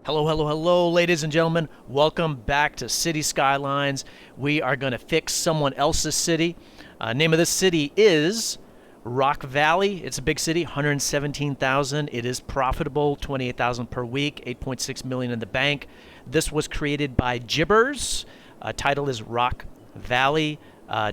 Hello, hello, hello, ladies and gentlemen. Welcome back to City Skylines. We are going to fix someone else's city. Name of this city is Rock Valley. It's a big city, 117,000. It is profitable, 28,000 per week, 8.6 million in the bank. This was created by Jibbers. Title is Rock Valley.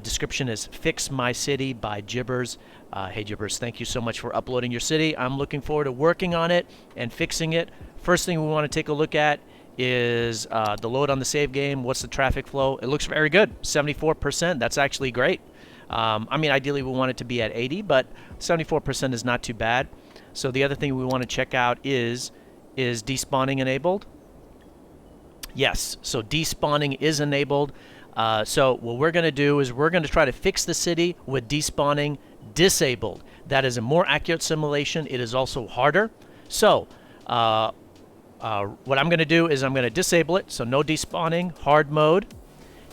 Description is Fix My City by Jibbers. Hey Jibbers, thank you so much for uploading your city. I'm looking forward to working on it and fixing it. First thing we want to take a look at is the load on the save game. What's the traffic flow? It looks very good, 74%. That's actually great. I mean, ideally we want it to be at 80, but 74% is not too bad. So the other thing we want to check out is despawning enabled? Yes, so despawning is enabled. So what we're going to do is we're going to try to fix the city with despawning disabled. That is a more accurate simulation. It is also harder. So what I'm going to do is I'm going to disable it, so no despawning, hard mode,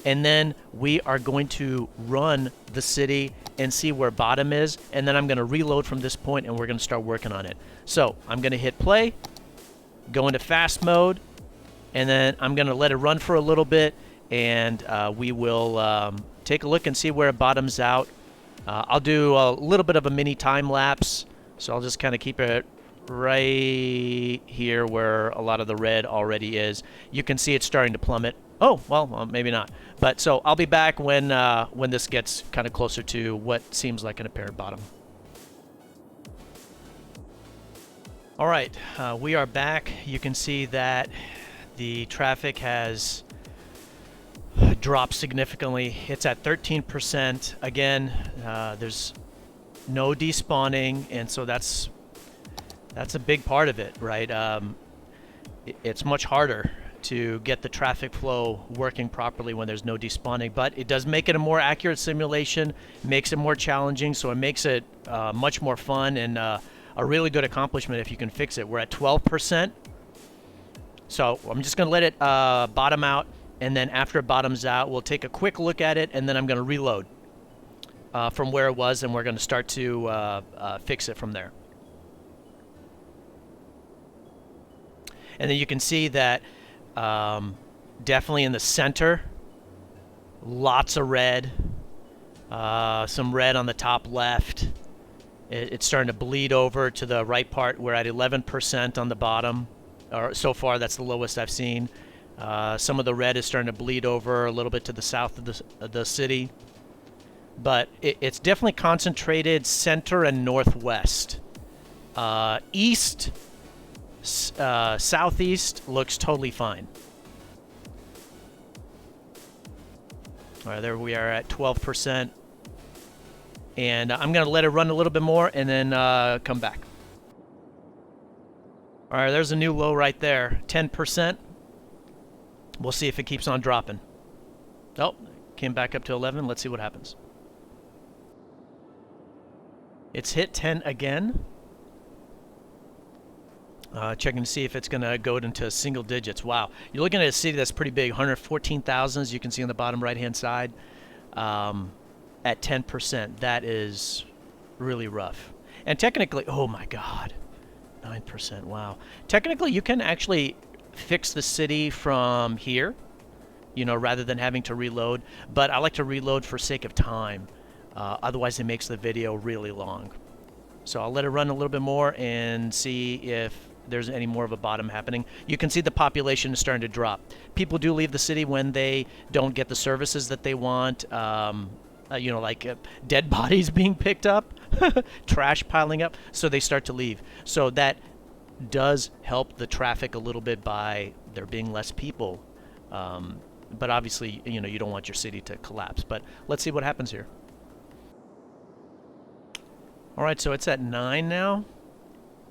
and then we are going to run the city and see where bottom is, and then I'm going to reload from this point and we're going to start working on it. So I'm going to hit play, go into fast mode, and then I'm going to let it run for a little bit, and we will take a look and see where it bottoms out. I'll do a little bit of a mini time lapse, so I'll just kind of keep it right here where a lot of the red already is. You can see it's starting to plummet. Oh, well, maybe not. But so I'll be back when this gets kind of closer to what seems like an apparent bottom. All right, we are back. You can see that the traffic has dropped significantly. It's at 13%. Again, there's no despawning, and so that's a big part of it, right? It's much harder to get the traffic flow working properly when there's no despawning, but it does make it a more accurate simulation, makes it more challenging, so it makes it much more fun and a really good accomplishment if you can fix it. We're at 12%. So I'm just going to let it bottom out, and then after it bottoms out, we'll take a quick look at it, and then I'm going to reload from where it was, and we're going to start to fix it from there. And then you can see that definitely in the center, lots of red, some red on the top left. It's starting to bleed over to the right part. We're at 11% on the bottom. Or so far, that's the lowest I've seen. Some of the red is starting to bleed over a little bit to the south of the city. But it's definitely concentrated center and northwest. East, southeast looks totally fine. All right, there we are at 12%. And I'm going to let it run a little bit more and then come back. All right, there's a new low right there, 10%. We'll see if it keeps on dropping. Oh, came back up to 11. Let's see what happens. It's hit 10 again. Checking to see if it's going to go into single digits. Wow. You're looking at a city that's pretty big, 114,000, as you can see on the bottom right-hand side, at 10%. That is really rough. And technically, oh my God, 9%, wow. Technically, you can actually fix the city from here, you know, rather than having to reload. But I like to reload for sake of time. Otherwise, it makes the video really long. So I'll let it run a little bit more and see if there's any more of a bottom happening. You can see the population is starting to drop. People do leave the city when they don't get the services that they want. You know, like dead bodies being picked up, trash piling up, so they start to leave. So that does help the traffic a little bit by there being less people. But obviously, you know, you don't want your city to collapse. But let's see what happens here. All right, so it's at 9 now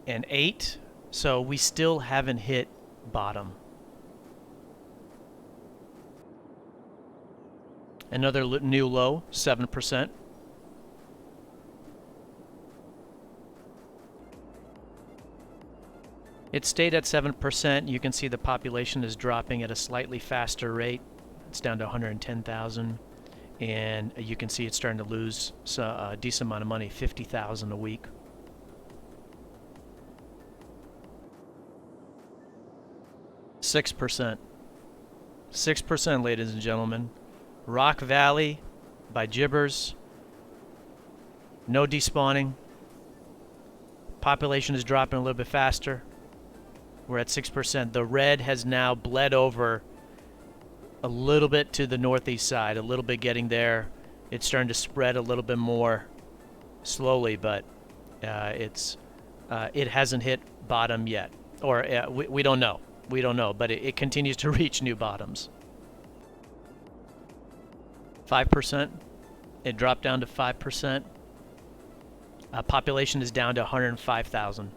and 8. So we still haven't hit bottom. Another new low, 7%. It stayed at 7%. You can see the population is dropping at a slightly faster rate. It's down to 110,000. And you can see it's starting to lose a decent amount of money, 50,000 a week. 6%. 6%, ladies and gentlemen. Rock Valley by Gibbers. No despawning. Population is dropping a little bit faster. We're at 6%. The red has now bled over a little bit to the northeast side, a little bit getting there. It's starting to spread a little bit more slowly, but it hasn't hit bottom yet. Or we don't know. We don't know, but it continues to reach new bottoms. 5%. It dropped down to 5%. Population is down to 105,000.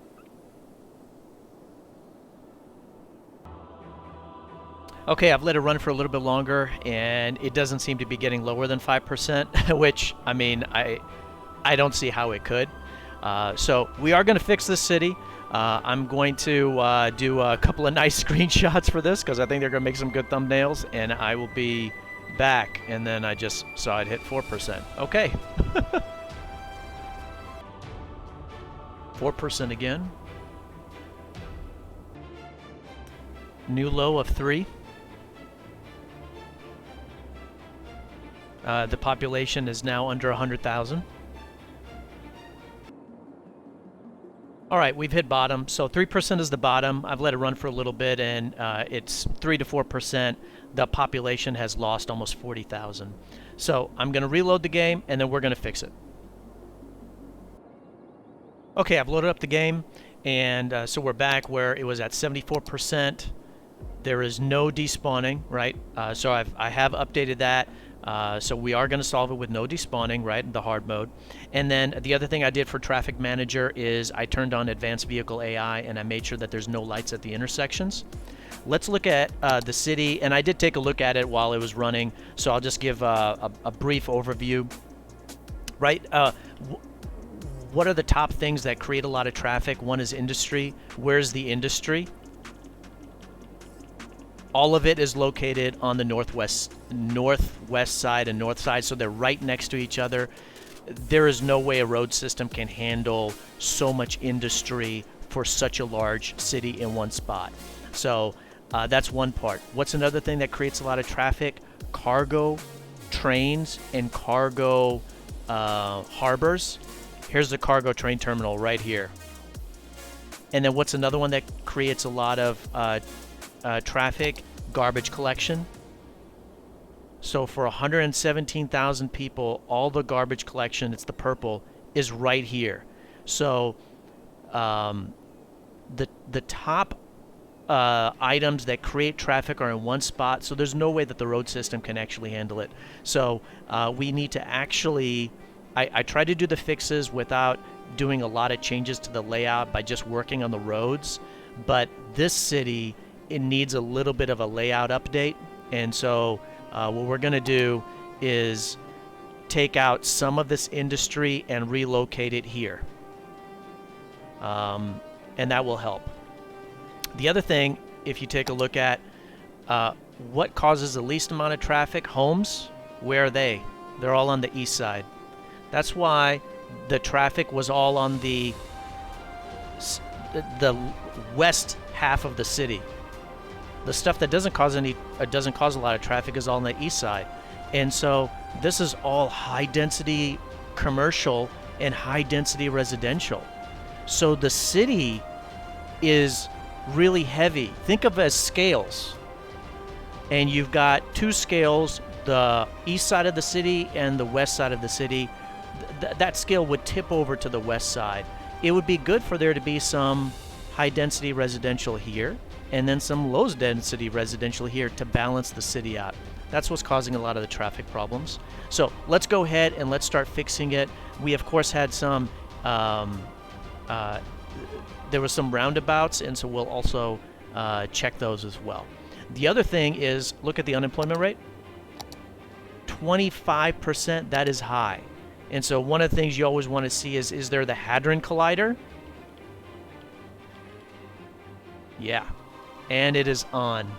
Okay, I've let it run for a little bit longer, and it doesn't seem to be getting lower than 5%, which, I mean, I don't see how it could. So we are going to fix this city. I'm going to do a couple of nice screenshots for this because I think they're going to make some good thumbnails, and I will be back. And then I just saw it hit 4%. Okay. 4% again. New low of 3. The population is now under 100,000. All right, we've hit bottom. So 3% is the bottom. I've let it run for a little bit, and it's 3 to 4%. The population has lost almost 40,000. So I'm going to reload the game, and then we're going to fix it. Okay, I've loaded up the game, and so we're back where it was at 74%. There is no despawning, right? So I have updated that. So we are going to solve it with no despawning, right, the hard mode. And then the other thing I did for Traffic Manager is I turned on Advanced Vehicle AI, and I made sure that there's no lights at the intersections. Let's look at the city, and I did take a look at it while it was running, so I'll just give a brief overview. Right, what are the top things that create a lot of traffic? One is industry. Where's the industry? All of it is located on the northwest side and north side, so they're right next to each other. There is no way a road system can handle so much industry for such a large city in one spot. So that's one part. What's another thing that creates a lot of traffic? Cargo trains and cargo harbors. Here's the cargo train terminal right here. And then what's another one that creates a lot of traffic? Garbage collection. So for 117,000 people, all the garbage collection, it's the purple, is right here. So the top items that create traffic are in one spot, so there's no way that the road system can actually handle it. So we need to actually, I tried to do the fixes without doing a lot of changes to the layout by just working on the roads, but this city, it needs a little bit of a layout update, and so what we're going to do is take out some of this industry and relocate it here, and that will help. The other thing, if you take a look at what causes the least amount of traffic, homes, where are they? They're all on the east side. That's why the traffic was all on the west half of the city. The stuff that doesn't cause a lot of traffic is all on the east side. And so this is all high density commercial and high density residential. So the city is really heavy. Think of it as scales. And you've got two scales, the east side of the city and the west side of the city. That scale would tip over to the west side. It would be good for there to be some high density residential here, and then some low density residential here to balance the city out. That's what's causing a lot of the traffic problems. So let's go ahead and let's start fixing it. We of course had some, there was some roundabouts, and so we'll also check those as well. The other thing is, look at the unemployment rate. 25%, that is high. And so one of the things you always want to see is there the Hadron Collider? Yeah. And it is on.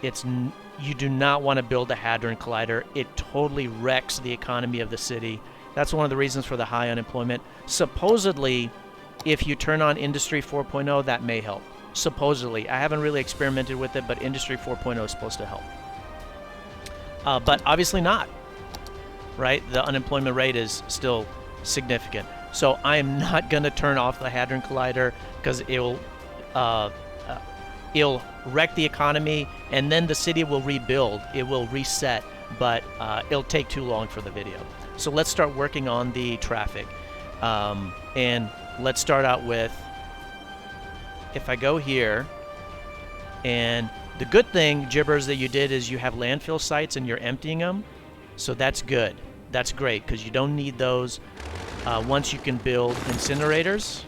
You do not want to build a Hadron Collider. It totally wrecks the economy of the city. That's one of the reasons for the high unemployment. Supposedly, if you turn on Industry 4.0, that may help. supposedly. I haven't really experimented with it, but Industry 4.0 is supposed to help. But obviously not, right? The unemployment rate is still significant. So I am not going to turn off the Hadron Collider because it'll wreck the economy, and then the city will rebuild. It will reset, but it'll take too long for the video. So let's start working on the traffic. And let's start out with, if I go here, and the good thing, Gibbers, that you did is you have landfill sites and you're emptying them. So that's good. That's great, because you don't need those once you can build incinerators.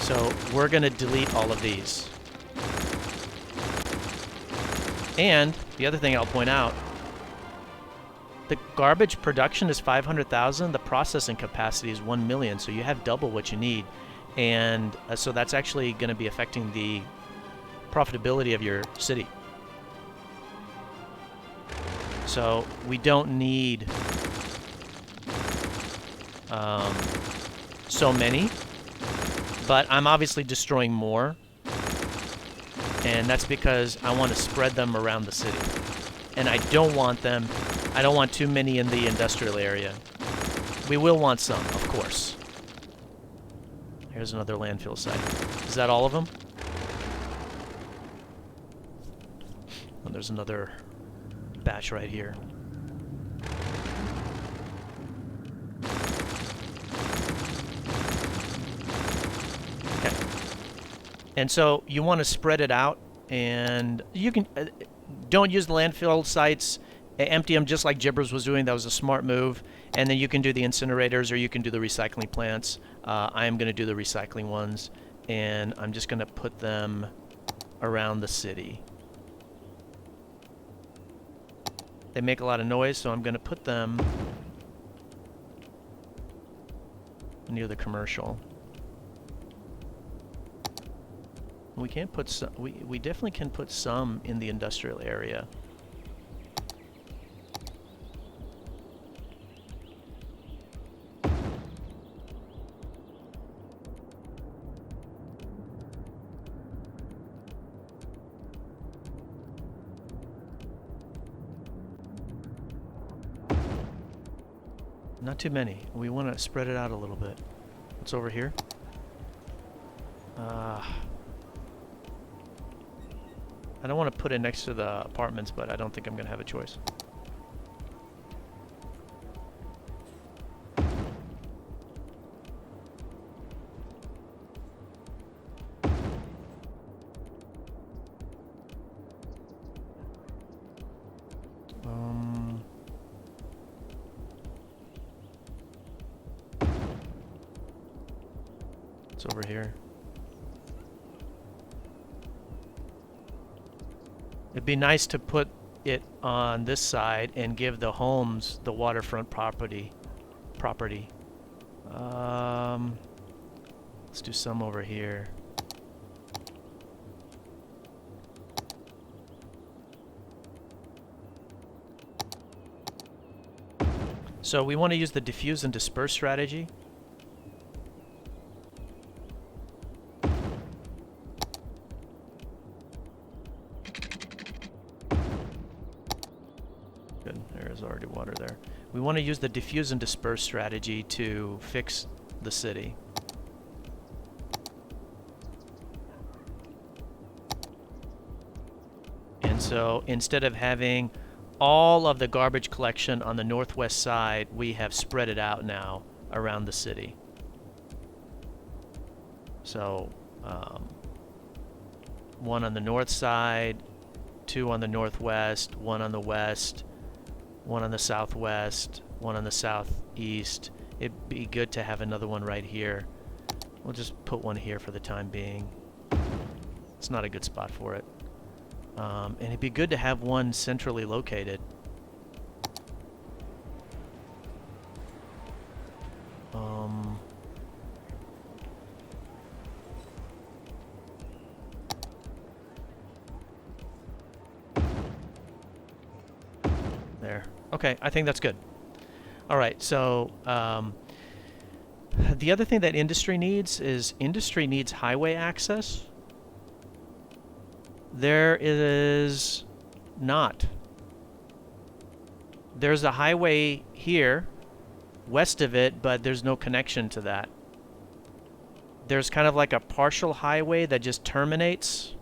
So we're going to delete all of these. And the other thing I'll point out, the garbage production is 500,000. The processing capacity is 1 million. So you have double what you need. And so that's actually going to be affecting the profitability of your city. So we don't need so many, but I'm obviously destroying more, and that's because I want to spread them around the city, and I don't want too many in the industrial area. We will want some, of course. Here's another landfill site. Is that all of them? Oh, there's another batch right here. Okay. And so you want to spread it out, and you can don't use the landfill sites. Empty them just like Gibbers was doing. That was a smart move. And then you can do the incinerators, or you can do the recycling plants. I am going to do the recycling ones, and I'm just going to put them around the city. They make a lot of noise, so I'm going to put them near the commercial. We can't put some. We definitely can put some in the industrial area. Not too many. We want to spread it out a little bit. What's over here? I don't want to put it next to the apartments, but I don't think I'm going to have a choice. It's over here. It'd be nice to put it on this side and give the homes the waterfront property. Let's do some over here. So we want to use the diffuse and disperse strategy. Good, there is already water there. We want to use the diffuse and disperse strategy to fix the city. And so instead of having all of the garbage collection on the northwest side, we have spread it out now around the city. So one on the north side, two on the northwest, one on the west, one on the southwest, one on the southeast. It'd be good to have another one right here. We'll just put one here for the time being. It's not a good spot for it. And it'd be good to have one centrally located. There. Okay, I think that's good. All right, so the other thing that industry needs is highway access. There is not. There's a highway here, west of it, but there's no connection to that. There's kind of like a partial highway that just terminates.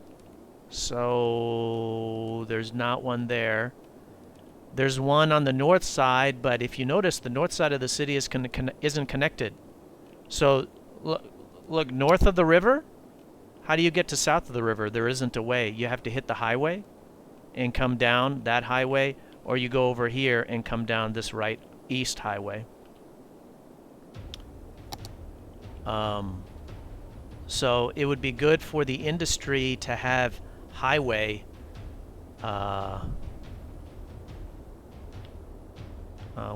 So there's not one there. There's one on the north side, but if you notice, the north side of the city isn't connected. So look, north of the river, how do you get to south of the river? There isn't a way. You have to hit the highway and come down that highway, or you go over here and come down this right east highway. So it would be good for the industry to have highway.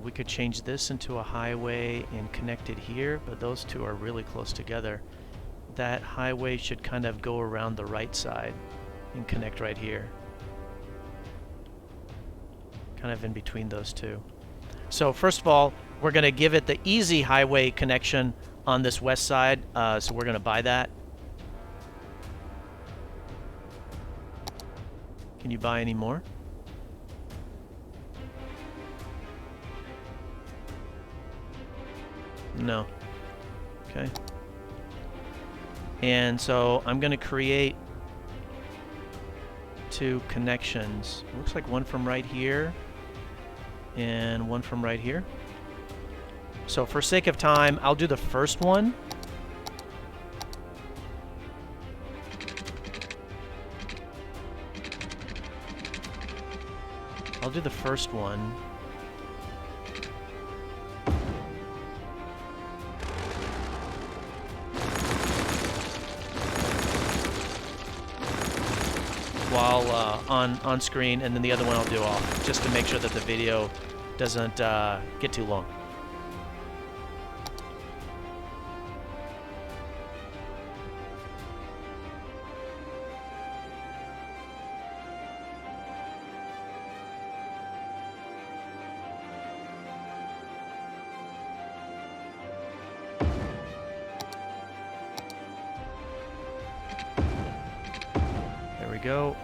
We could change this into a highway and connect it here, but those two are really close together. That highway should kind of go around the right side and connect right here. Kind of in between those two. So first of all, we're going to give it the easy highway connection on this west side, so we're going to buy that. Can you buy any more? No. Okay. And so I'm going to create 2 connections. Looks like one from right here and one from right here. So for sake of time, I'll do the first one. I'll do the first one. While on screen, and then the other one I'll do off, just to make sure that the video doesn't get too long. There we go.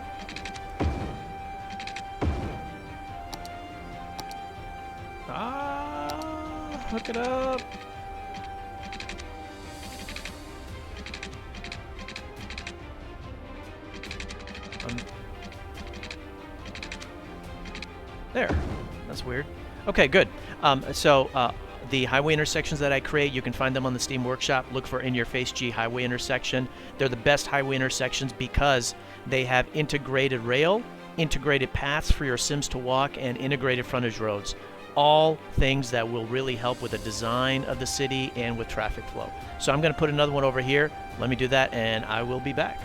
Hook it up. There. That's weird. Okay, good. The highway intersections that I create, you can find them on the Steam Workshop. Look for In Your Face G highway intersection. They're the best highway intersections because they have integrated rail, integrated paths for your Sims to walk, and integrated frontage roads. All things that will really help with the design of the city and with traffic flow. So I'm going to put another one over here. Let me do that and I will be back.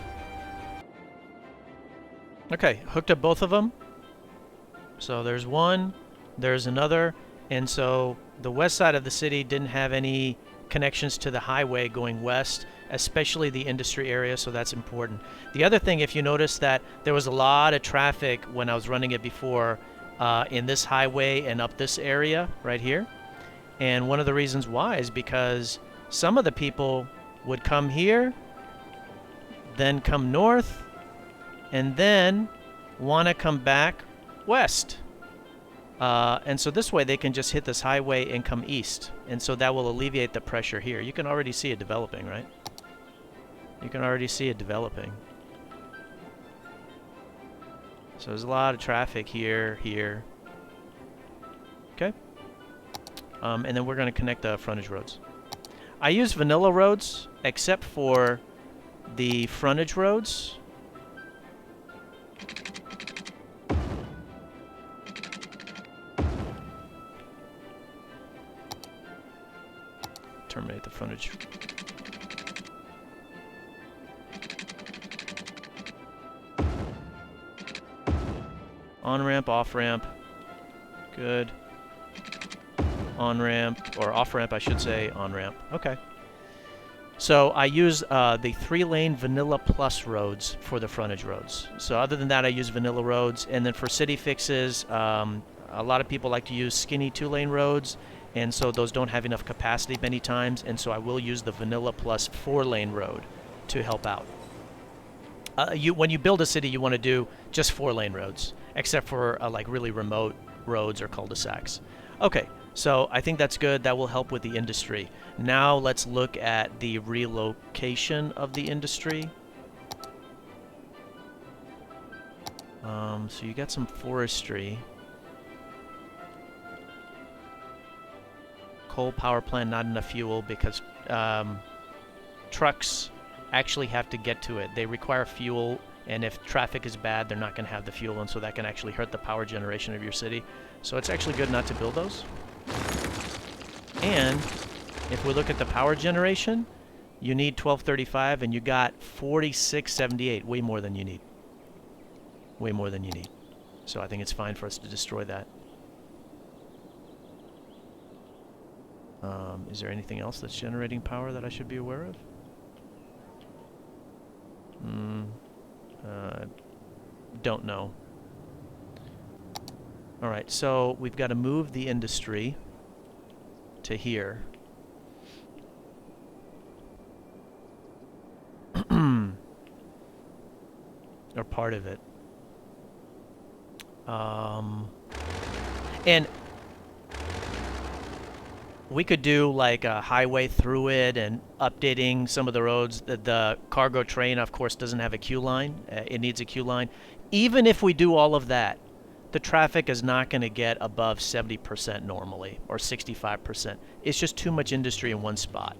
Okay, hooked up both of them. So there's one, there's another, and so the west side of the city didn't have any connections to the highway going west, especially the industry area, so that's important. The other thing, if you notice that there was a lot of traffic when I was running it before, in this highway and up this area right here. And one of the reasons why is because some of the people would come here, then come north, and then want to come back west. And so this way they can just hit this highway and come east. And so that will alleviate the pressure here. You can already see it developing, right? You can already see it developing. So there's a lot of traffic here. Okay. And then we're going to connect the frontage roads. I use vanilla roads, except for the frontage roads. Terminate the frontage. On-ramp, off-ramp. Good. On-ramp, or off-ramp, I should say. On-ramp. Okay. So I use the 3-lane Vanilla Plus roads for the frontage roads. So other than that, I use vanilla roads. And then for city fixes, a lot of people like to use skinny 2-lane roads. And so those don't have enough capacity many times. And so I will use the Vanilla Plus 4-lane road to help out. when you build a city, you want to do just 4-lane roads, except for like really remote roads or cul-de-sacs. Okay, so I think that's good. That will help with the industry. Now let's look at the relocation of the industry. So you got some forestry. Coal power plant, not enough fuel because trucks actually have to get to it. They require fuel, and if traffic is bad, they're not going to have the fuel, and so that can actually hurt the power generation of your city. So it's actually good not to build those. And if we look at the power generation, you need 1235, and you got 4678, way more than you need. Way more than you need. So I think it's fine for us to destroy that. Is there anything else that's generating power that I should be aware of? Don't know. Alright, so we've got to move the industry to here. Or part of it. And we could do like a highway through it and updating some of the roads. The cargo train, of course, doesn't have a queue line. It needs a queue line. Even if we do all of that, the traffic is not going to get above 70% normally, or 65%. It's just too much industry in one spot.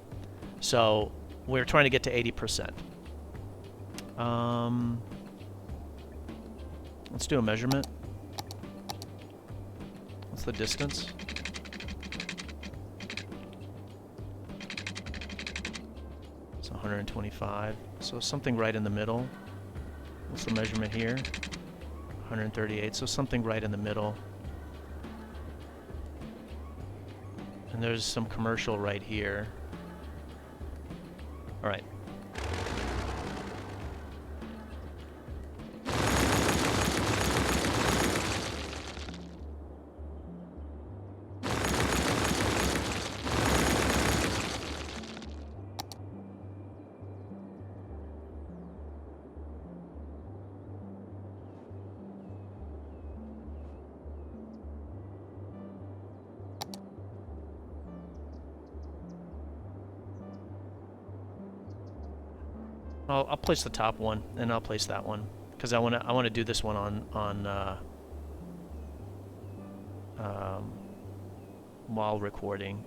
So we're trying to get to 80%. Let's do a measurement. What's the distance? It's 125. So something right in the middle. What's the measurement here? 138. So something right in the middle. And there's some commercial right here. All right. I'll place the top one, and I'll place that one because I want to do this one on while recording.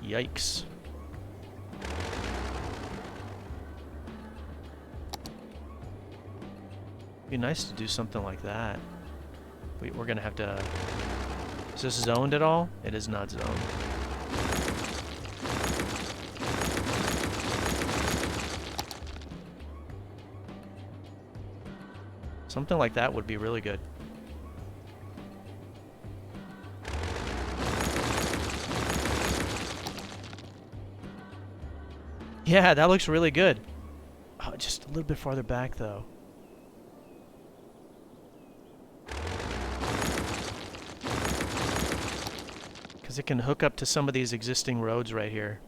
Yikes. Be nice to do something like that. We're gonna have to. Is this zoned at all? It is not zoned. Something like that would be really good. Yeah, that looks really good. Oh, just a little bit farther back, though. Because it can hook up to some of these existing roads right here.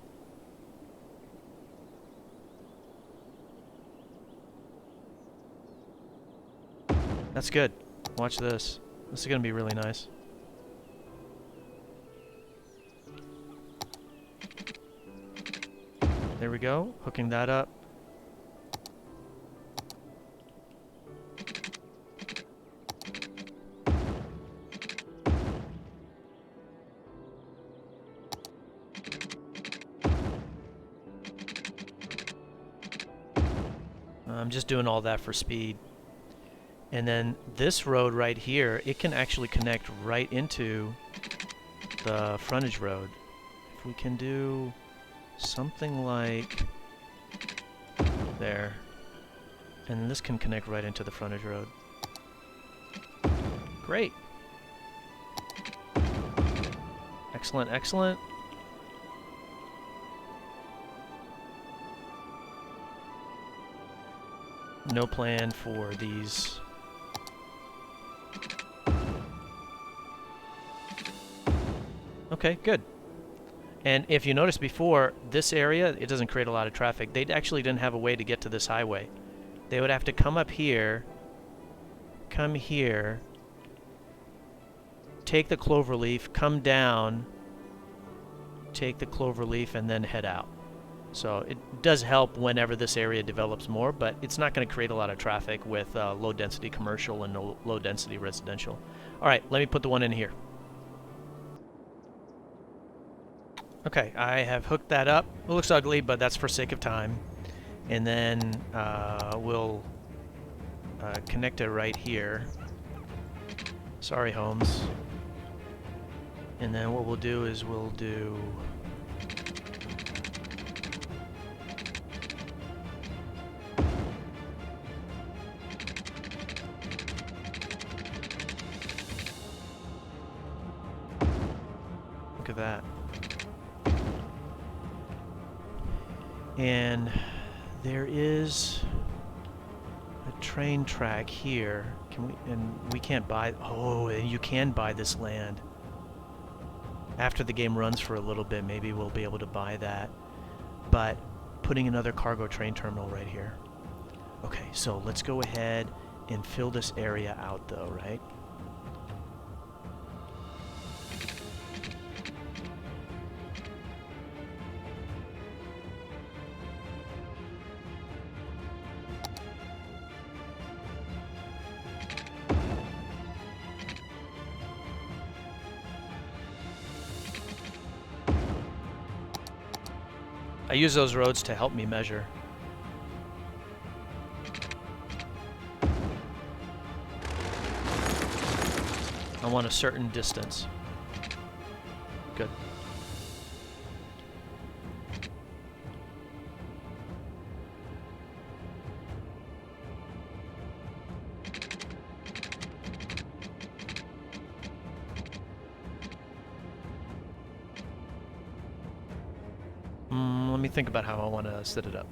That's good. Watch this. This is going to be really nice. There we go. Hooking that up. I'm just doing all that for speed. And then this road right here, it can actually connect right into the frontage road. If we can do something like there, and this can connect right into the frontage road. Great. Excellent, excellent. No plan for these. Okay, good. And if you notice before, this area, it doesn't create a lot of traffic. They actually didn't have a way to get to this highway. They would have to come up here, come here, take the cloverleaf, come down, take the cloverleaf, and then head out. So it does help whenever this area develops more, but it's not going to create a lot of traffic with low-density commercial and low-density residential. All right, let me put the one in here. Okay, I have hooked that up. It looks ugly, but that's for sake of time. And then we'll connect it right here. Sorry, Holmes. And then what we'll do is we'll do... Look at that. And there is a train track here. Can we? And we can't buy. Oh, you can buy this land. After the game runs for a little bit, maybe we'll be able to buy that. But putting another cargo train terminal right here. Okay, so let's go ahead and fill this area out, though, right? I use those roads to help me measure. I want a certain distance. Good. Let me think about how I want to set it up.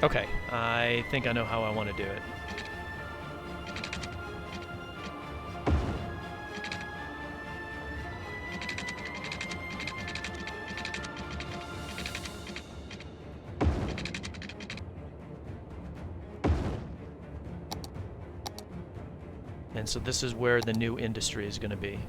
Okay, I think I know how I want to do it. And so this is where the new industry is going to be.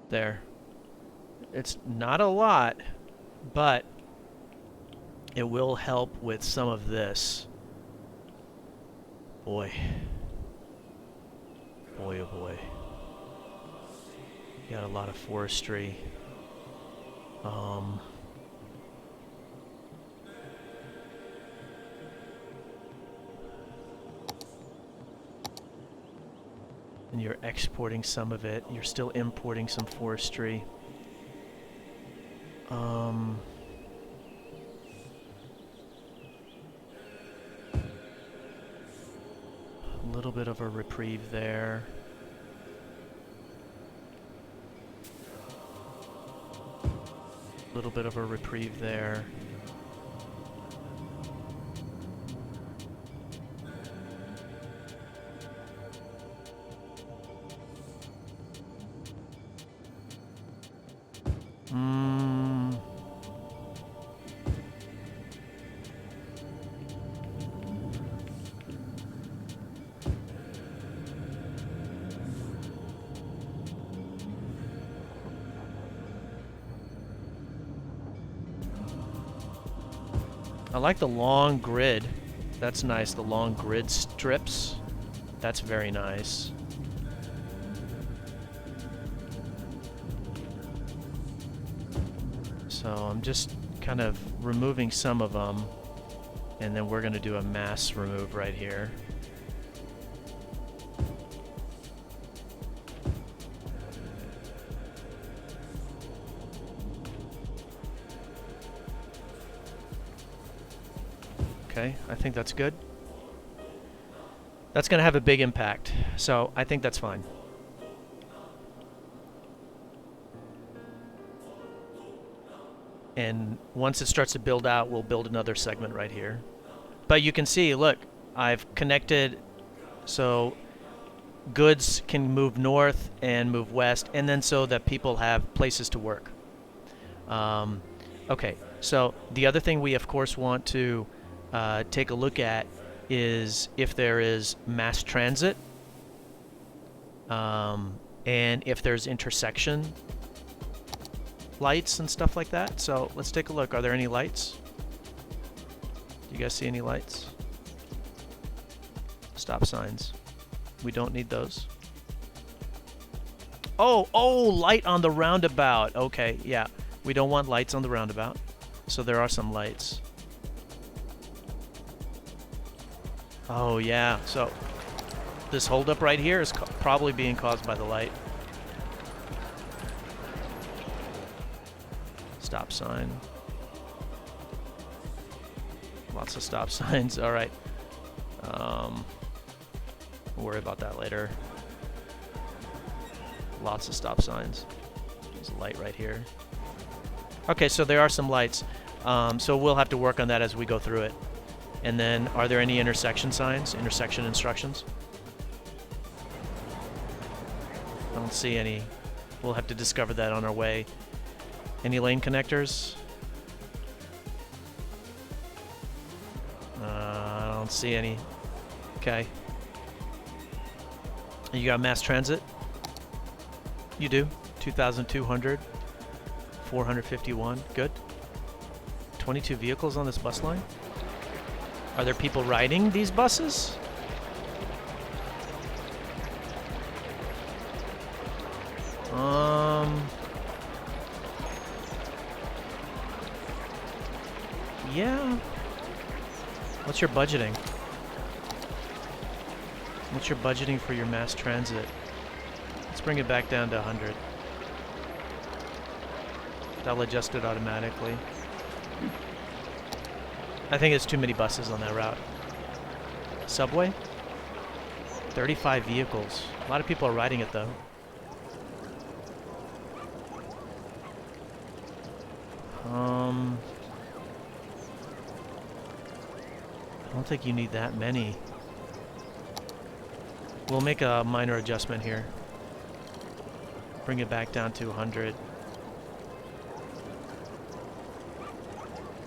There. It's not a lot, but it will help with some of this. Boy. Boy, oh boy. You got a lot of forestry. And you're exporting some of it. You're still importing some forestry. A little bit of a reprieve there. A little bit of a reprieve there. I like the long grid. That's nice, the long grid strips. That's very nice. So I'm just kind of removing some of them, and then we're going to do a mass remove right here. Okay, I think that's good. That's going to have a big impact, so I think that's fine. And once it starts to build out, we'll build another segment right here. But you can see, look, I've connected so goods can move north and move west, and then so that people have places to work. Okay, so the other thing we of course want to take a look at is if there is mass transit, and if there's intersection lights and stuff like that. So let's take a look. Are there any lights? Do you guys see any lights? Stop signs. We don't need those. Oh, light on the roundabout. Okay, yeah. We don't want lights on the roundabout. So there are some lights. Oh, yeah. So this holdup right here is probably being caused by the light. Stop sign. Lots of stop signs. All right. We'll worry about that later. Lots of stop signs. There's a light right here. Okay, so there are some lights. So we'll have to work on that as we go through it. And then, are there any intersection signs? Intersection instructions? I don't see any. We'll have to discover that on our way. Any lane connectors? I don't see any. Okay. You got mass transit? You do. 2,200. 451. Good. 22 vehicles on this bus line? Are there people riding these buses? Yeah. What's your budgeting? What's your budgeting for your mass transit? Let's bring it back down to 100. That'll adjust it automatically. I think it's too many buses on that route. Subway? 35 vehicles. A lot of people are riding it though. I don't think you need that many. We'll make a minor adjustment here. Bring it back down to 100.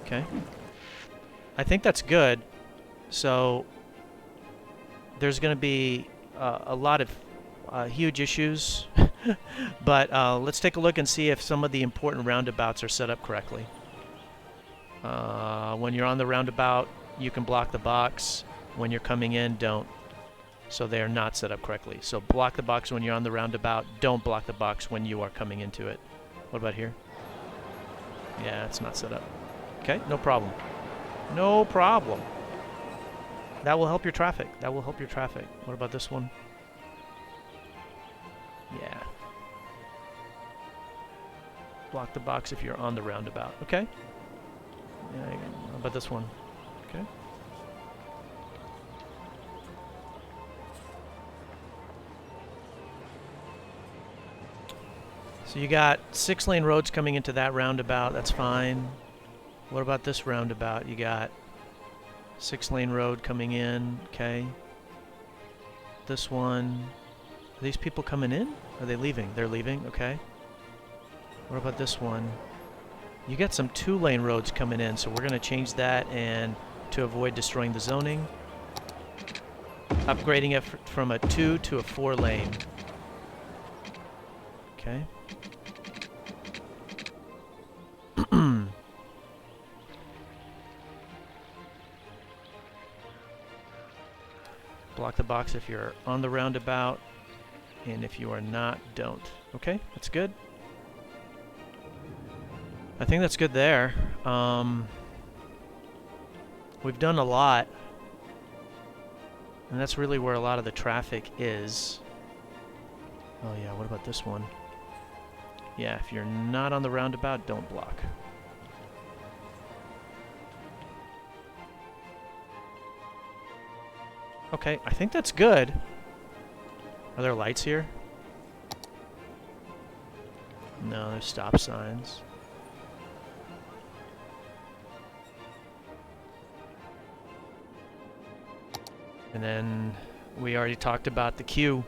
Okay. I think that's good. So there's going to be a lot of huge issues, but let's take a look and see if some of the important roundabouts are set up correctly. When you're on the roundabout, you can block the box. When you're coming in, don't. So they are not set up correctly. So block the box when you're on the roundabout. Don't block the box when you are coming into it. What about here? Yeah, it's not set up. Okay, no problem. No problem. That will help your traffic. That will help your traffic. What about this one? Yeah. Block the box if you're on the roundabout. Okay. Yeah, how about this one? Okay. So you got 6-lane roads coming into that roundabout. That's fine. What about this roundabout? You got 6-lane road coming in. Okay. This one. Are these people coming in? Are they leaving? They're leaving. Okay. What about this one? You got some 2-lane roads coming in, so we're going to change that and to avoid destroying the zoning. Upgrading it from a 2 to a 4-lane. Okay. Block the box if you're on the roundabout, and if you are not, don't. Okay, that's good. I think that's good there. We've done a lot, and that's really where a lot of the traffic is. Oh yeah, what about this one? Yeah, if you're not on the roundabout, don't block. Okay, I think that's good. Are there lights here? No, there's stop signs. And then we already talked about the queue.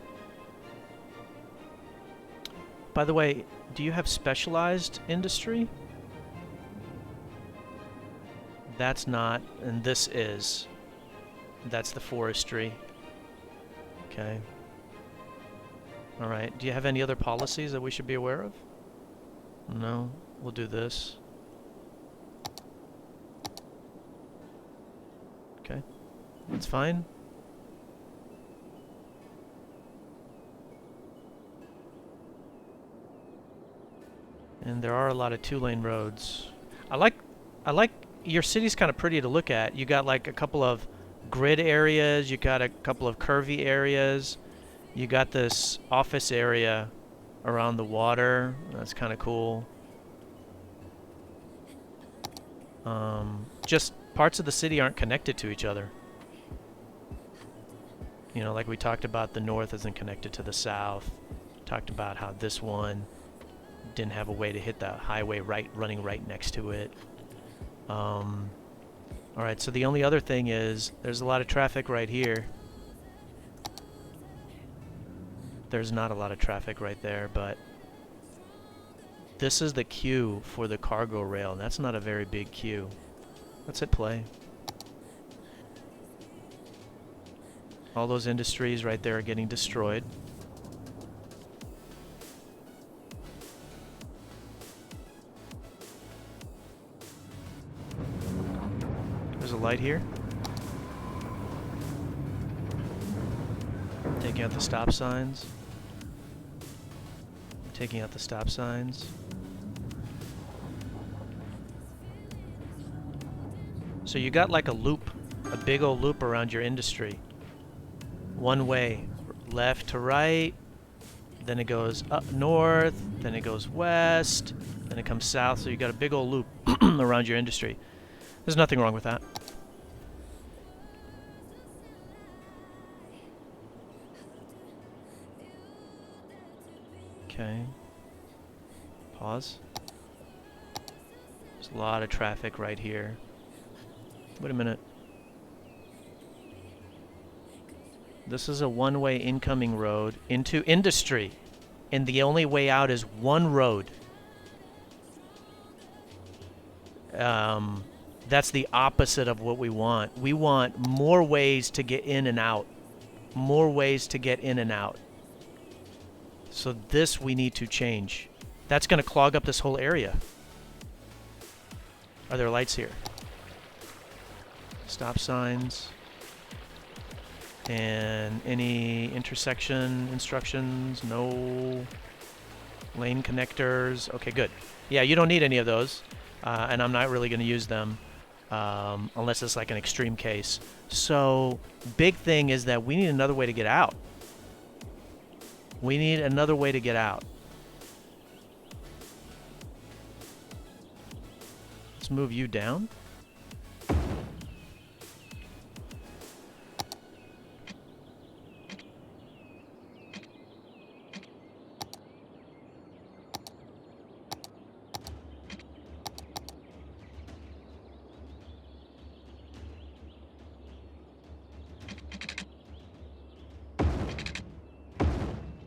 By the way, do you have specialized industry? That's not, and this is. That's the forestry. Okay. All right. Do you have any other policies that we should be aware of? No. We'll do this. Okay. That's fine. And there are a lot of two-lane roads. I like your city's kind of pretty to look at. You got like a couple of grid areas, you got a couple of curvy areas. You got this office area around the water. That's kind of cool. Just parts of the city aren't connected to each other. You know, like we talked about, the north isn't connected to the south. Talked about how this one didn't have a way to hit the highway running right next to it. Alright, so the only other thing is there's a lot of traffic right here. There's not a lot of traffic right there, but this is the queue for the cargo rail. That's not a very big queue. Let's hit play. All those industries right there are getting destroyed. There's a light here. Taking out the stop signs. Taking out the stop signs. So you got like a loop, a big old loop around your industry. One way, left to right, then it goes up north, then it goes west, then it comes south, so you got a big old loop around your industry. There's nothing wrong with that. Okay. Pause. There's a lot of traffic right here. Wait a minute. This is a one-way incoming road into industry, and the only way out is one road. That's the opposite of what we want. We want more ways to get in and out. More ways to get in and out. So this we need to change. That's going to clog up this whole area. Are there lights here? Stop signs. And any intersection instructions? No. Lane connectors. Okay, good. Yeah, you don't need any of those. And I'm not really going to use them unless it's like an extreme case. So, big thing is that we need another way to get out. We need another way to get out. Let's move you down.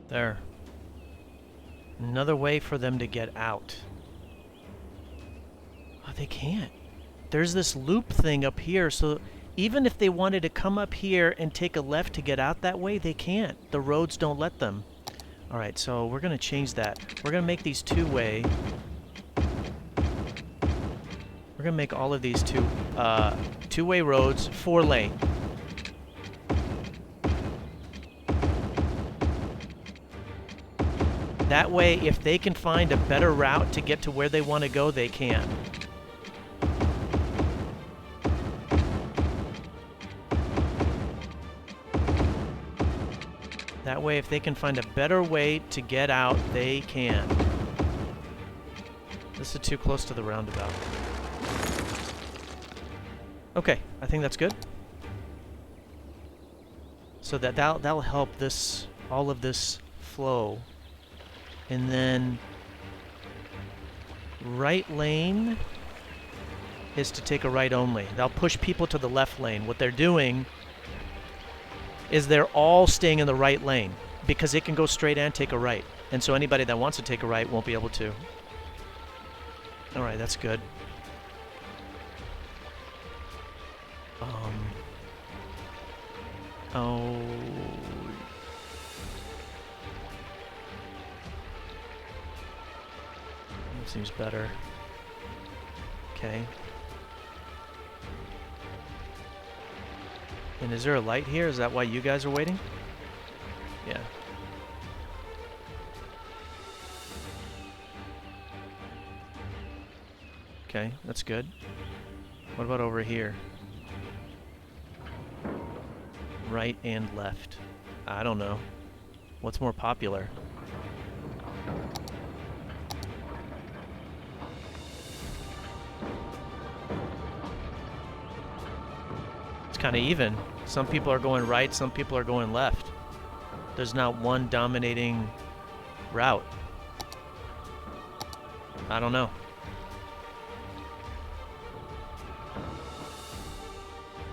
There. Another way for them to get out. Oh, they can't. There's this loop thing up here, so even if they wanted to come up here and take a left to get out that way, they can't. The roads don't let them. Alright, so we're going to change that. We're going to make these two-way. We're going to make all of these two-way roads, 4-lane. That way, if they can find a better route to get to where they want to go, they can. That way, if they can find a better way to get out, they can. This is too close to the roundabout. Okay, I think that's good. So that'll help this, all of this flow. And then right lane is to take a right only. They'll push people to the left lane. What they're doing is they're all staying in the right lane because it can go straight and take a right. And so anybody that wants to take a right won't be able to. All right, that's good. Oh. That seems better. Okay. And is there a light here? Is that why you guys are waiting? Yeah. Okay, that's good. What about over here? Right and left. I don't know. What's more popular? It's kind of even. Some people are going right, some people are going left. There's not one dominating route. I don't know.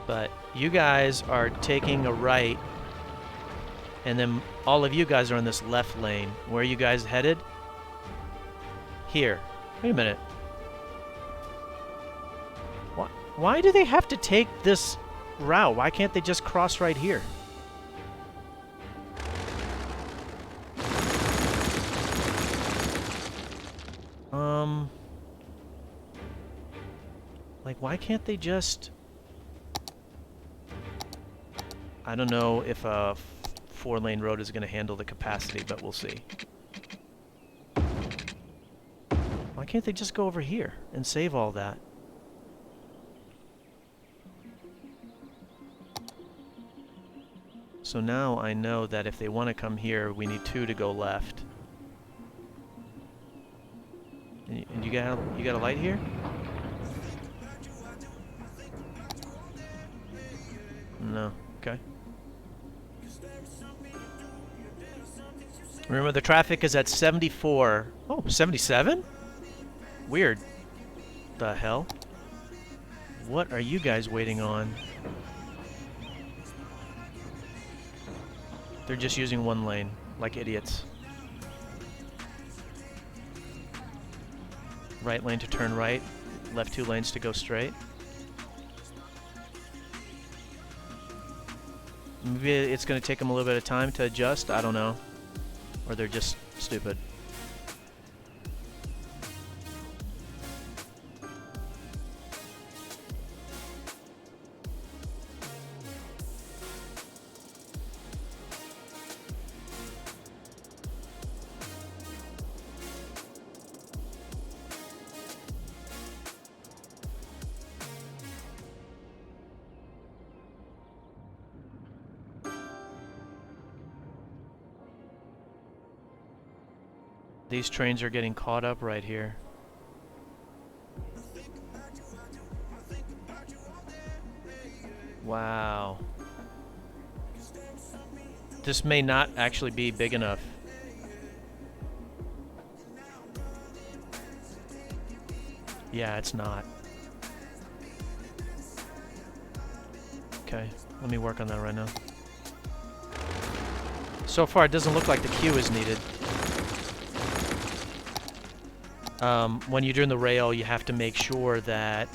But you guys are taking a right, and then all of you guys are in this left lane. Where are you guys headed? Here. Wait a minute. Why do they have to take this route? Why can't they just cross right here? Like, why can't they just... I don't know if a 4-lane road is going to handle the capacity, but we'll see. Why can't they just go over here and save all that? So now I know that if they want to come here, we need 2 to go left. And you got a light here? No. Okay. Remember, the traffic is at 74. Oh, 77? Weird. The hell? What are you guys waiting on? They're just using 1 lane, like idiots. Right lane to turn right, left 2 lanes to go straight. Maybe it's going to take them a little bit of time to adjust, I don't know. Or they're just stupid. These trains are getting caught up right here. Wow. This may not actually be big enough. Yeah, it's not. Okay, let me work on that right now. So far, it doesn't look like the queue is needed. When you're doing the rail, you have to make sure that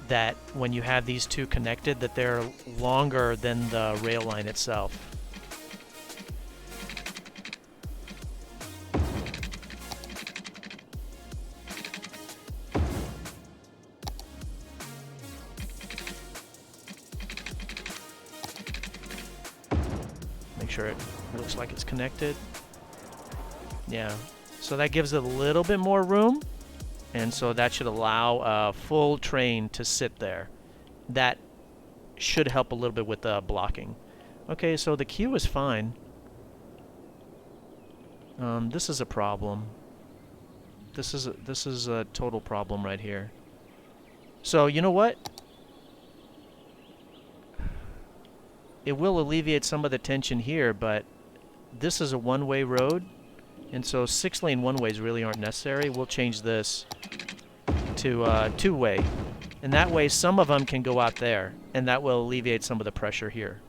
that when you have these 2 connected, that they're longer than the rail line itself. Make sure it looks like it's connected. Yeah, so that gives it a little bit more room, and so that should allow a full train to sit there. That should help a little bit with the blocking. Okay, so the queue is fine. This is a problem. This is a total problem right here. So you know what? it will alleviate some of the tension here, but this is a one-way road, and so 6-lane one-ways really aren't necessary. We'll change this to two-way, and that way some of them can go out there, and that will alleviate some of the pressure here.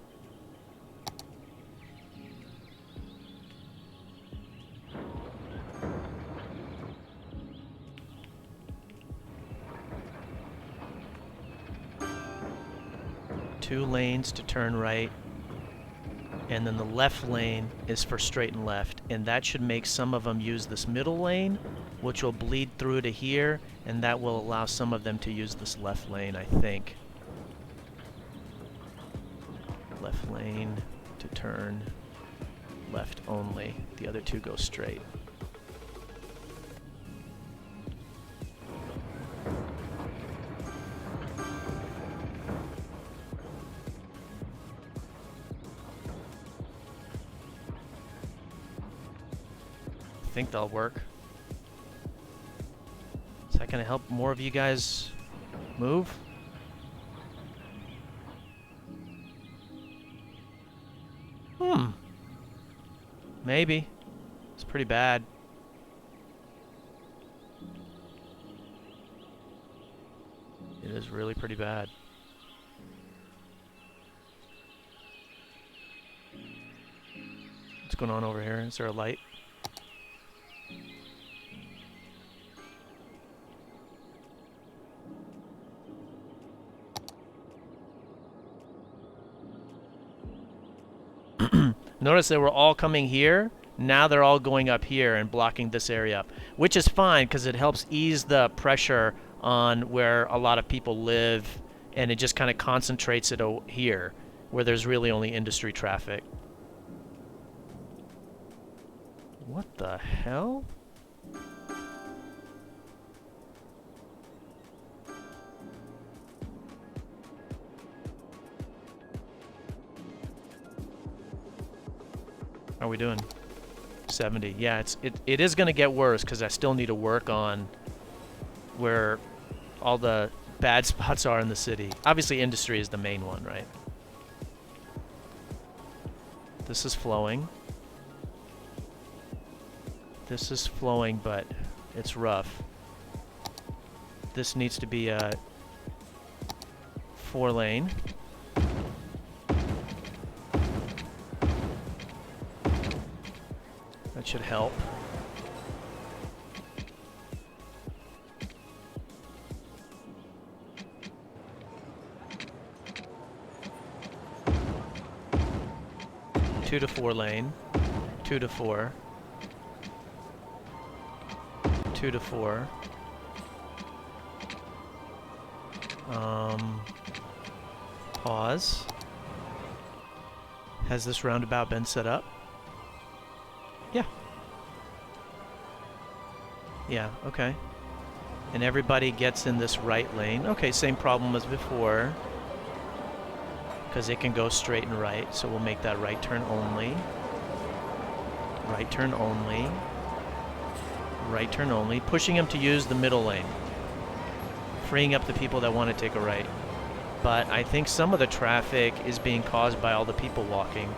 Two lanes to turn right, and then the left lane is for straight and left, and that should make some of them use this middle lane, which will bleed through to here, and that will allow some of them to use this left lane, I think. Left lane to turn left only. The other two go straight. I think they'll work. Is that going to help more of you guys move? Maybe. It's pretty bad. It is really pretty bad. What's going on over here? Is there a light? Notice they were all coming here. Now they're all going up here and blocking this area up, which is fine because it helps ease the pressure on where a lot of people live, and it just kind of concentrates it here where there's really only industry traffic. What the hell? How are we doing? 70. Yeah, it is going to get worse because I still need to work on where all the bad spots are in the city. Obviously, industry is the main one, right? This is flowing. This is flowing, but it's rough. This needs to be a 4-lane. That should help. Two to 4-lane. 2 to 4. 2 to 4. Pause. Has this roundabout been set up? Yeah. Yeah, okay. And everybody gets in this right lane. Okay, same problem as before. Because it can go straight and right, so we'll make that right turn only. Right turn only. Right turn only. Pushing them to use the middle lane. Freeing up the people that want to take a right. But I think some of the traffic is being caused by all the people walking.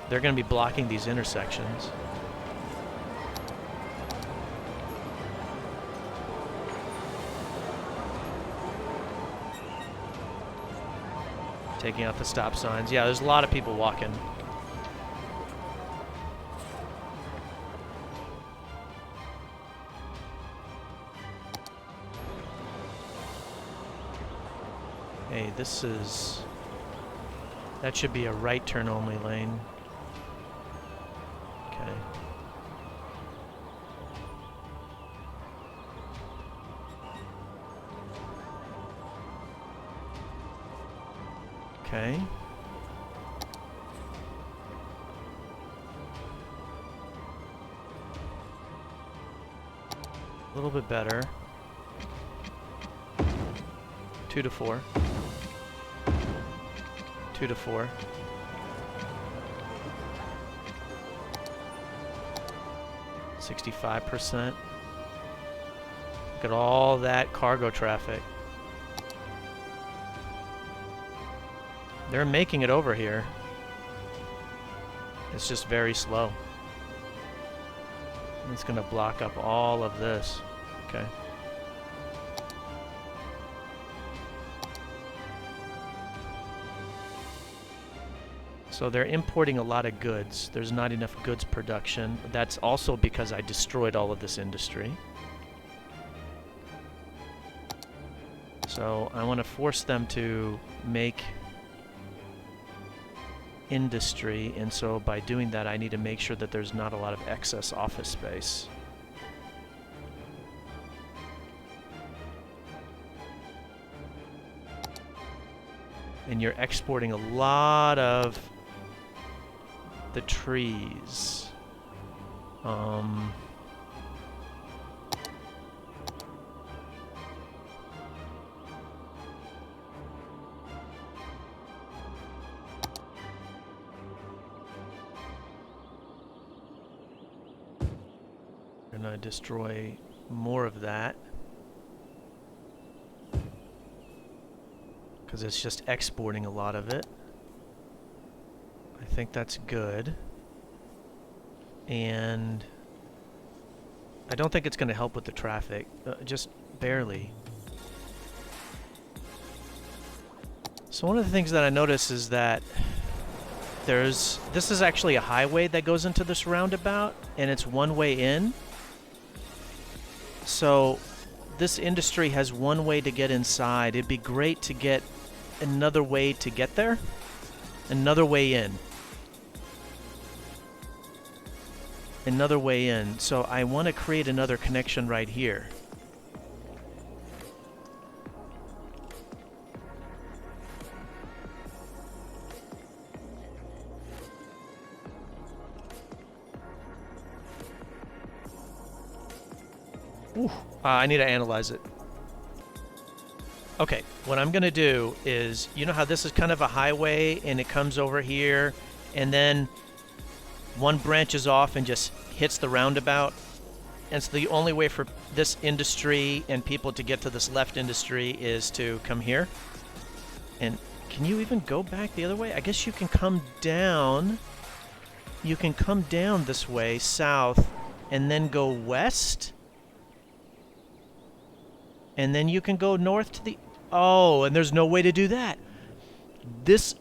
They're going to be blocking these intersections. Taking out the stop signs. Yeah, there's a lot of people walking. Hey, this is... That should be a right turn only lane. Okay. Okay. A little bit better. 2 to 4. 2 to 4. %. Look at all that cargo traffic. They're making it over here. It's just very slow. It's going to block up all of this. Okay. So they're importing a lot of goods. There's not enough goods production. That's also because I destroyed all of this industry. So I want to force them to make industry, and so by doing that I need to make sure that there's not a lot of excess office space. And you're exporting a lot of the trees. Gonna destroy more of that because it's just exporting a lot of it. I think that's good. And I don't think it's going to help with the traffic, just barely. So one of the things that I notice is that this is actually a highway that goes into this roundabout, and it's one way in. So this industry has one way to get inside. It'd be great to get another way to get there, another way in. Another way in. So I want to create another connection right here. Ooh, I need to analyze it. Okay, what I'm going to do is, you know how this is kind of a highway and it comes over here and then one branches off and just hits the roundabout? And so the only way for this industry and people to get to this left industry is to come here. And can you even go back the other way? I guess you can come down. You can come down this way, south, and then go west. And then you can go north to the... Oh, and there's no way to do that. This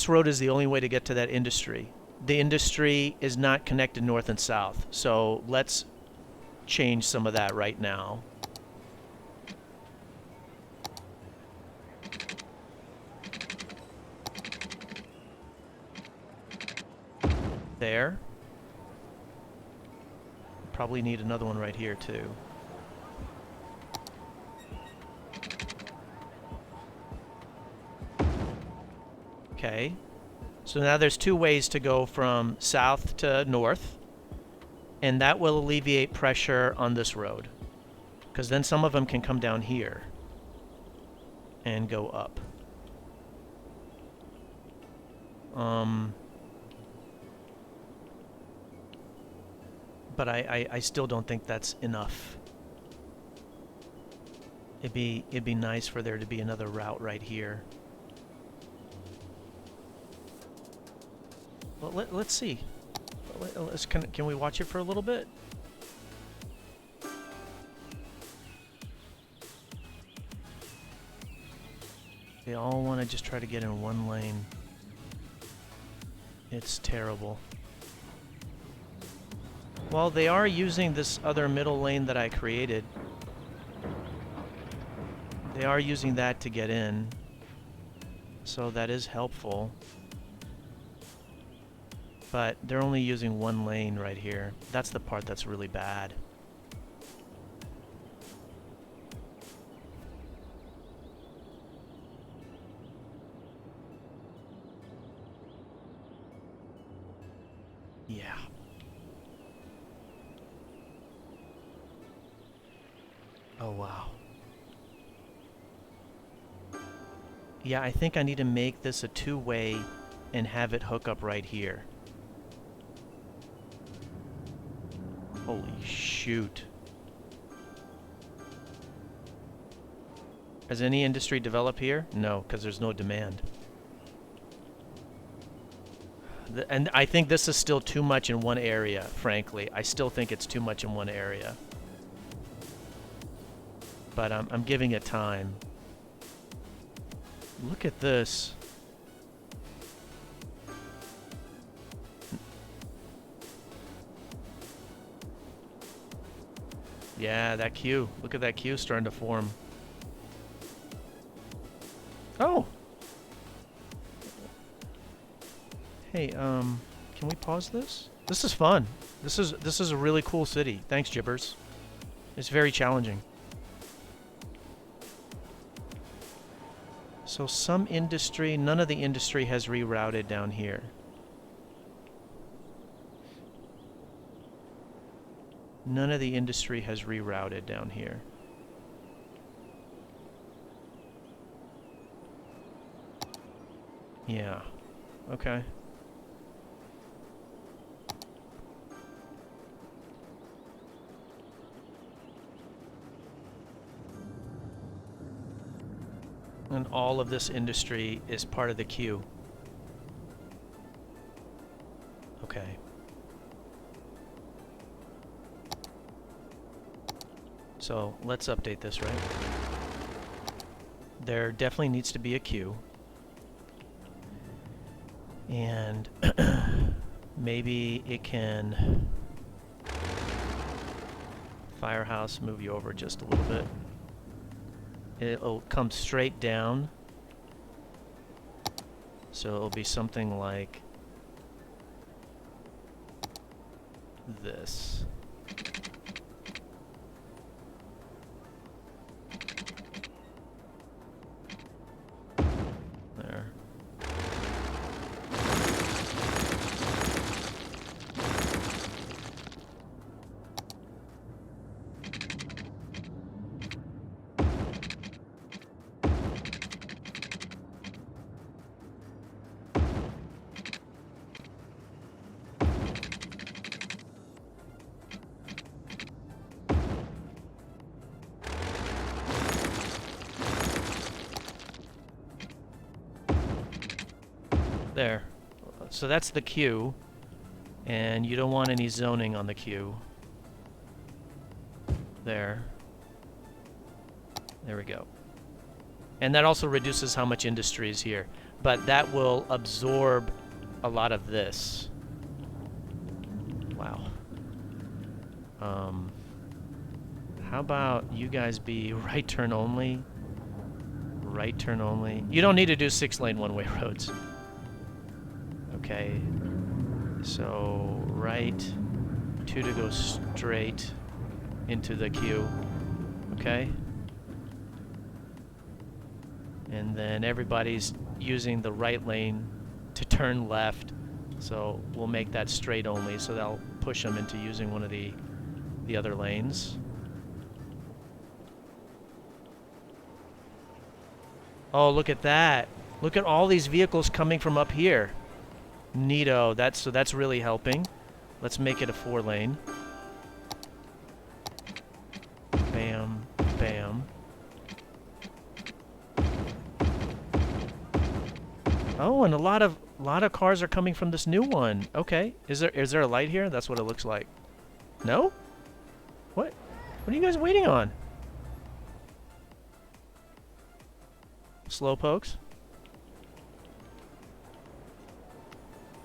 road is the only way to get to that industry. The industry is not connected north and south. So let's change some of that right now. There. Probably need another one right here too. Okay, so now there's two ways to go from south to north, and that will alleviate pressure on this road, because then some of them can come down here and go up. But I still don't think that's enough. It'd be nice for there to be another route right here. Well, let's see. Can we watch it for a little bit? They all want to just try to get in one lane. It's terrible. Well, they are using this other middle lane that I created. They are using that to get in. So that is helpful. But they're only using one lane right here. That's the part that's really bad. Yeah. Oh, wow. Yeah, I think I need to make this a two-way and have it hook up right here. Holy shoot. Has any industry developed here? No, because there's no demand. And I think this is still too much in one area, frankly. I still think it's too much in one area. But I'm giving it time. Look at this. Yeah, that queue. Look at that queue starting to form. Oh! Hey, can we pause this? This is fun. This is a really cool city. Thanks, Jibbers. It's very challenging. So some industry, none of the industry has rerouted down here. None of the industry has rerouted down here. Yeah. Okay. And all of this industry is part of the queue. Okay. So let's update this, right? There definitely needs to be a queue. And maybe it can... Firehouse, move you over just a little bit. It'll come straight down. So it'll be something like this. There. There. So that's the queue, and you don't want any zoning on the queue. There. There we go. And that also reduces how much industry is here, but that will absorb a lot of this. Wow. How about you guys be right turn only? Right turn only. You don't need to do 6-lane one-way roads. Okay, so right, 2 to go straight into the queue, okay? And then everybody's using the right lane to turn left, so we'll make that straight only, so that'll push them into using one of the other lanes. Oh, look at that. Look at all these vehicles coming from up here. Neato, that's really helping. Let's make it a 4-lane. Bam, bam. Oh, and a lot of cars are coming from this new one. Okay, is there a light here? That's what it looks like. No? What? What are you guys waiting on? Slowpokes.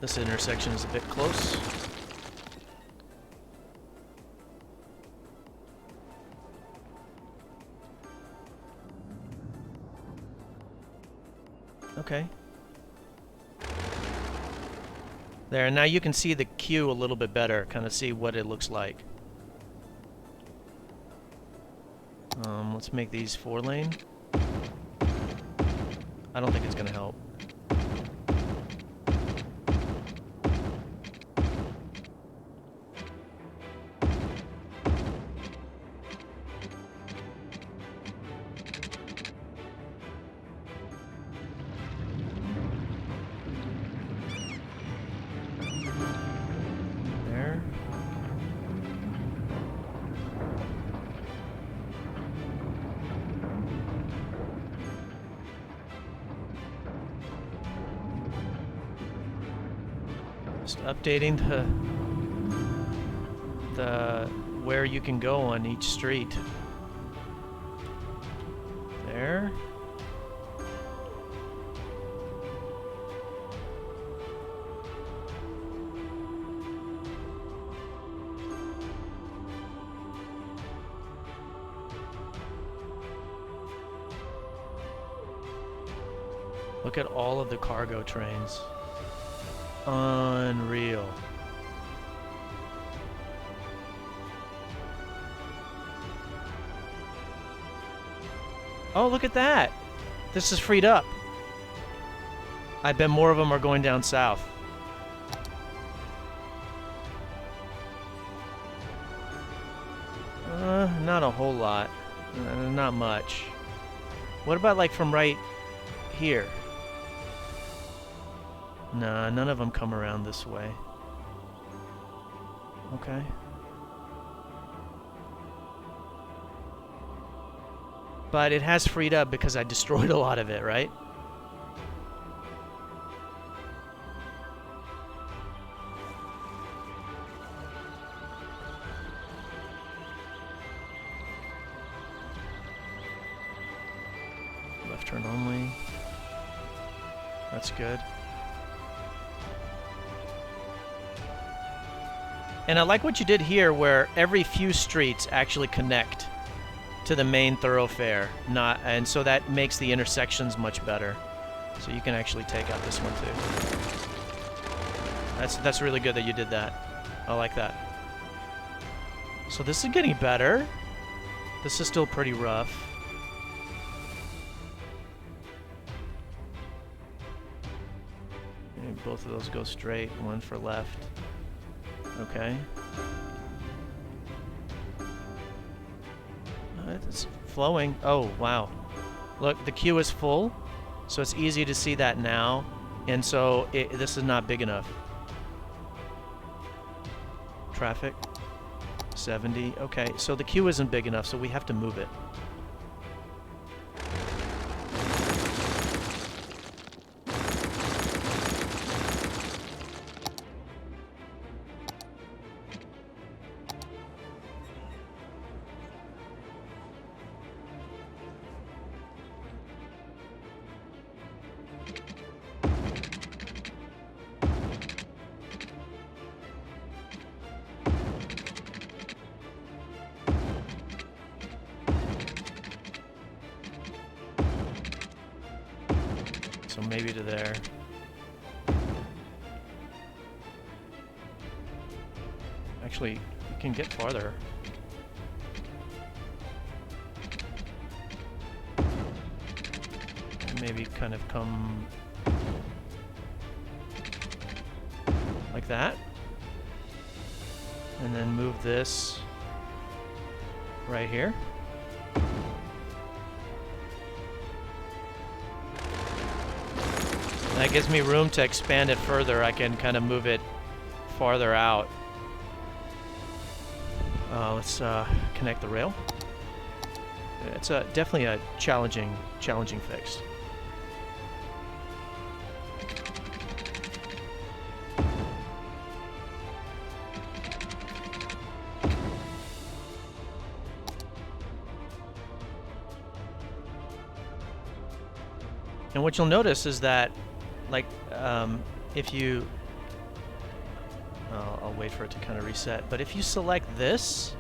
This intersection is a bit close. Okay. There, now you can see the queue a little bit better, kind of see what it looks like. Let's make these 4-lane. I don't think it's gonna help. Just updating the where you can go on each street. There. Look at all of the cargo trains. Unreal. Oh, look at that. This is freed up. I bet more of them are going down south. Not a whole lot. Not much. What about like from right here? Nah, none of them come around this way. Okay. But it has freed up because I destroyed a lot of it, right? Left turn only. That's good. And I like what you did here where every few streets actually connect to the main thoroughfare, and so that makes the intersections much better. So you can actually take out this one too. That's really good that you did that. I like that. So this is getting better. This is still pretty rough. And both of those go straight, one for left. Okay. It's flowing. Oh, wow. Look, the queue is full, so it's easy to see that now. And so this is not big enough. Traffic. 70. Okay, so the queue isn't big enough, so we have to move it. So maybe to there. Actually, you can get farther. Maybe kind of come like that. And then move this right here. That gives me room to expand it further. I can kind of move it farther out. Let's connect the rail. It's definitely a challenging fix. And what you'll notice is that, like, if you... I'll wait for it to kind of reset. But if you select this,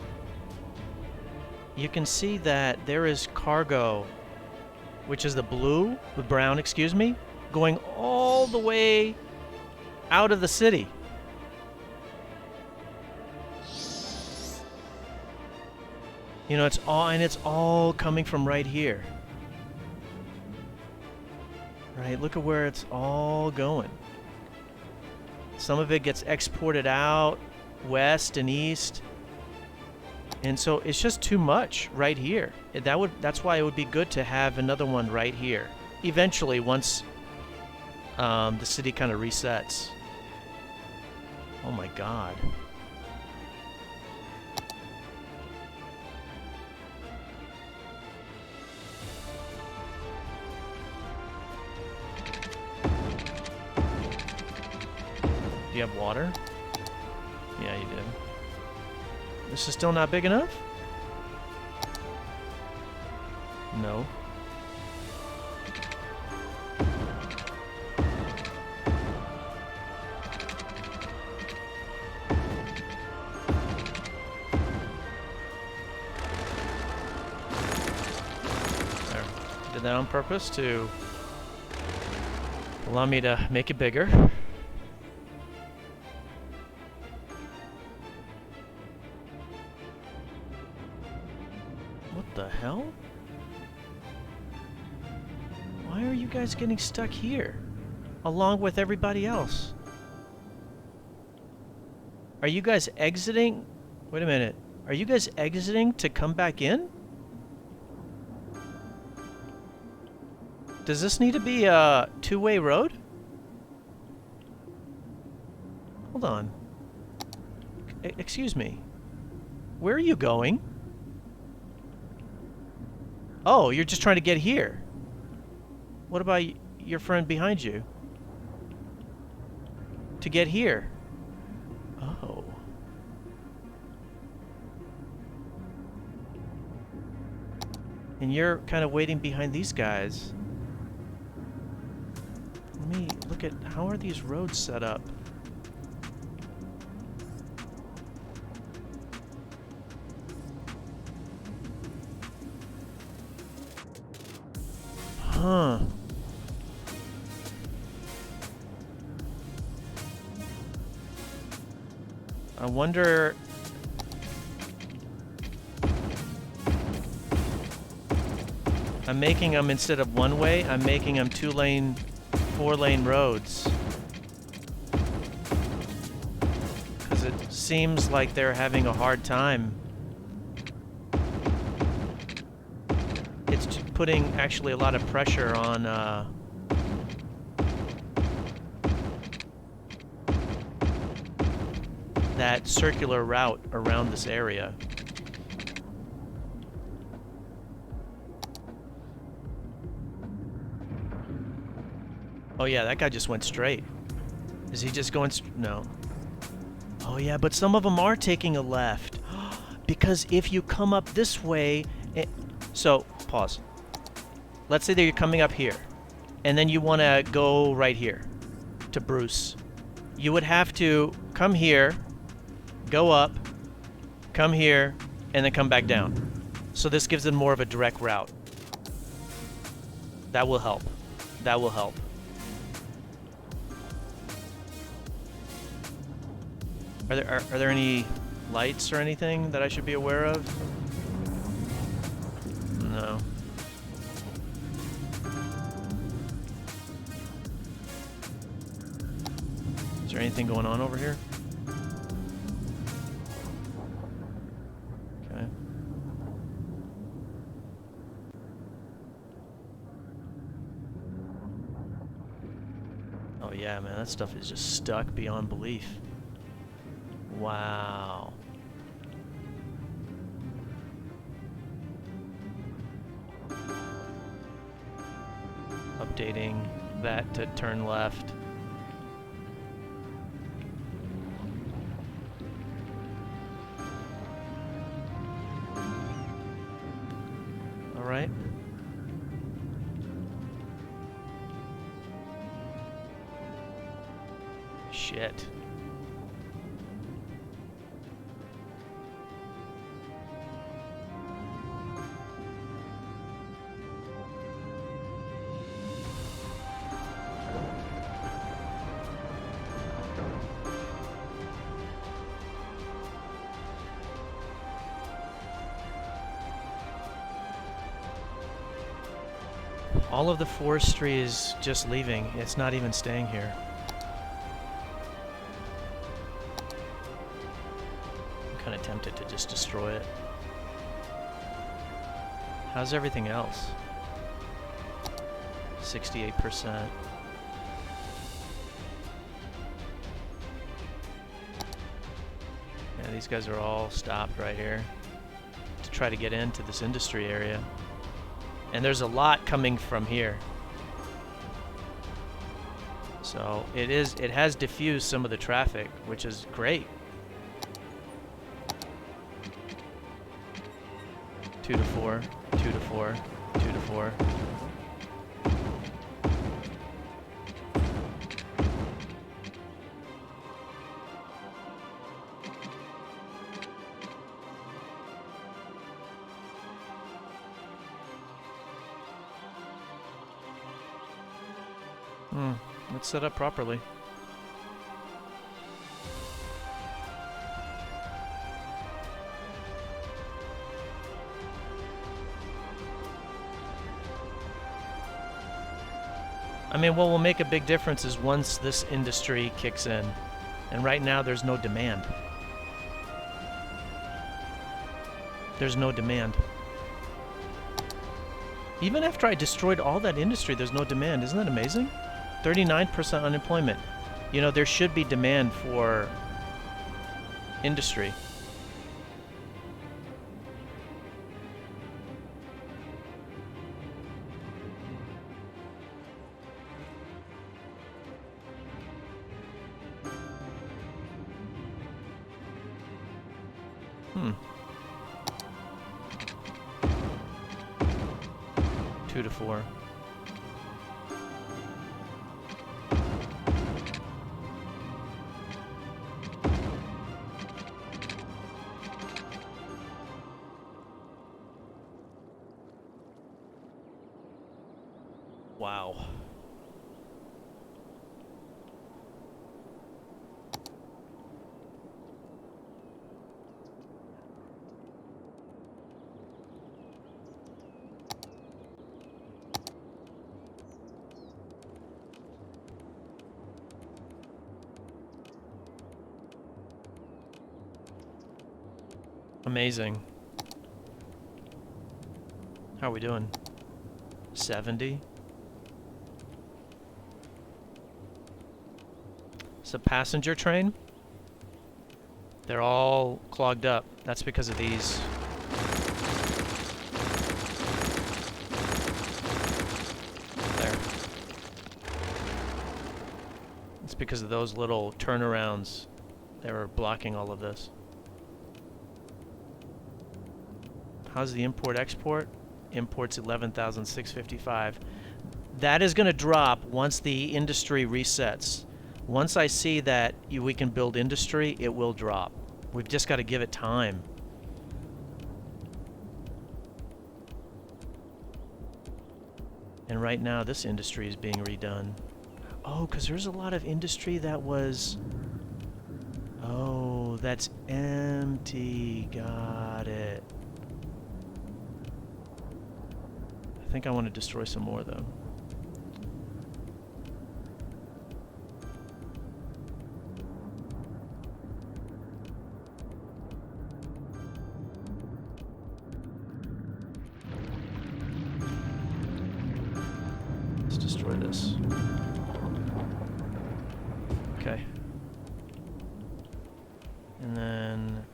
you can see that there is cargo, which is the brown, excuse me, going all the way out of the city. You know, it's all coming from right here. Right, look at where it's all going. Some of it gets exported out west and east. And so it's just too much right here. That's why it would be good to have another one right here. Eventually, once the city kind of resets. Oh my God. you have water? Yeah, you do. This is still not big enough? No. There. Did that on purpose to allow me to make it bigger. What the hell? Why are you guys getting stuck here? Along with everybody else? Are you guys exiting? Wait a minute. Are you guys exiting to come back in? Does this need to be a two-way road? Hold on. Excuse me. Where are you going? Oh, you're just trying to get here. What about your friend behind you? To get here. Oh. And you're kind of waiting behind these guys. Let me look at, how are these roads set up? Huh. I wonder... I'm making them, instead of one way, I'm making them 2-lane, 4-lane roads. Because it seems like they're having a hard time. It's putting actually a lot of pressure on that circular route around this area. Oh yeah, that guy just went straight. Is he just going no. Oh yeah, but some of them are taking a left. Because if you come up this way... So, pause. Let's say that you're coming up here, and then you want to go right here to Bruce. You would have to come here, go up, come here, and then come back down. So this gives them more of a direct route. That will help. That will help. Are there any lights or anything that I should be aware of? No. Is there anything going on over here? Okay. Oh yeah, man, that stuff is just stuck beyond belief. Wow. Updating that to turn left. All right. Shit. All of the forestry is just leaving. It's not even staying here. I'm kind of tempted to just destroy it. How's everything else? 68%. Yeah, these guys are all stopped right here to try to get into this industry area. And there's a lot coming from here. So it has diffused some of the traffic, which is great. 2 to 4, 2 to 4, 2 to 4. Let's set up properly. I mean, what will make a big difference is once this industry kicks in. And right now, there's no demand. There's no demand. Even after I destroyed all that industry, there's no demand. Isn't that amazing? 39% unemployment. You know, there should be demand for industry. Hmm. 2 to 4. Wow. Amazing. How are we doing? 70? It's a passenger train. They're all clogged up. That's because of these. There. It's because of those little turnarounds that were blocking all of this. How's the import-export? Import's 11,655. That is going to drop once the industry resets. Once I see that we can build industry, it will drop. We've just got to give it time. And right now, this industry is being redone. Oh, because there's a lot of industry that was... Oh, that's empty. Got it. I think I want to destroy some more, though. Let's destroy this. Okay. And then...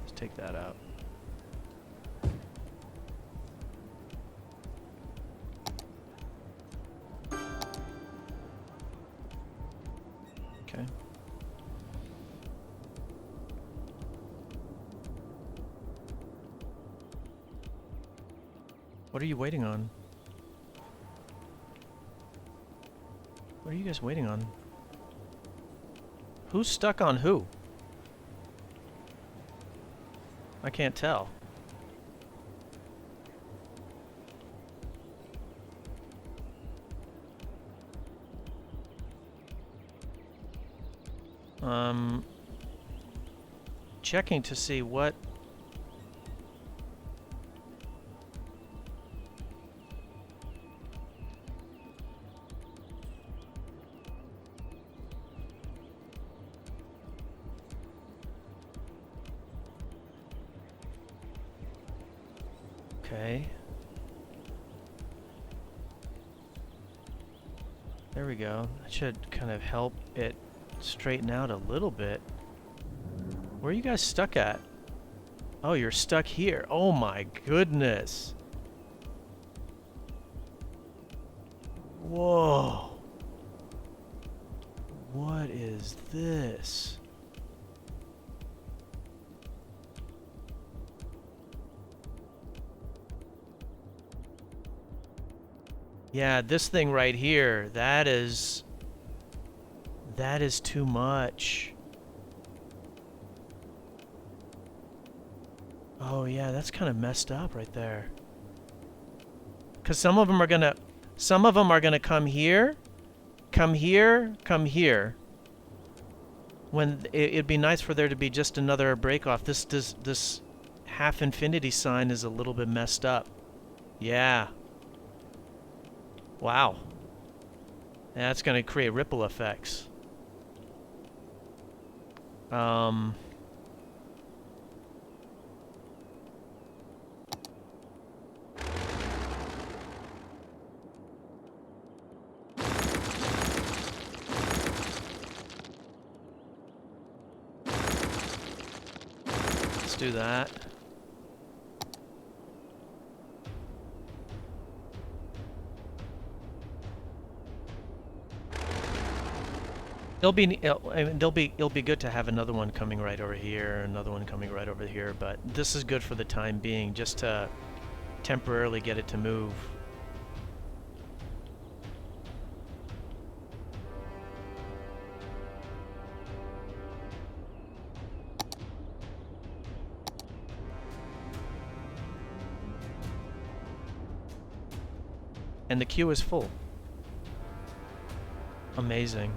let's take that out. Okay. What are you waiting on? What are you guys waiting on? Who's stuck on who? I can't tell. Checking to see what... Okay. There we go. That should kind of help it straighten out a little bit. Where are you guys stuck at? Oh, you're stuck here. Oh my goodness. Whoa. What is this? Yeah, this thing right here, that is too much. Oh yeah, that's kind of messed up right there. Cuz some of them are going to come here, come here, come here. When it'd be nice for there to be just another break off. This half infinity sign is a little bit messed up. Yeah. Wow. That's going to create ripple effects. Let's do that. It'll be good to have another one coming right over here, another one coming right over here, but this is good for the time being, just to temporarily get it to move. And the queue is full. Amazing.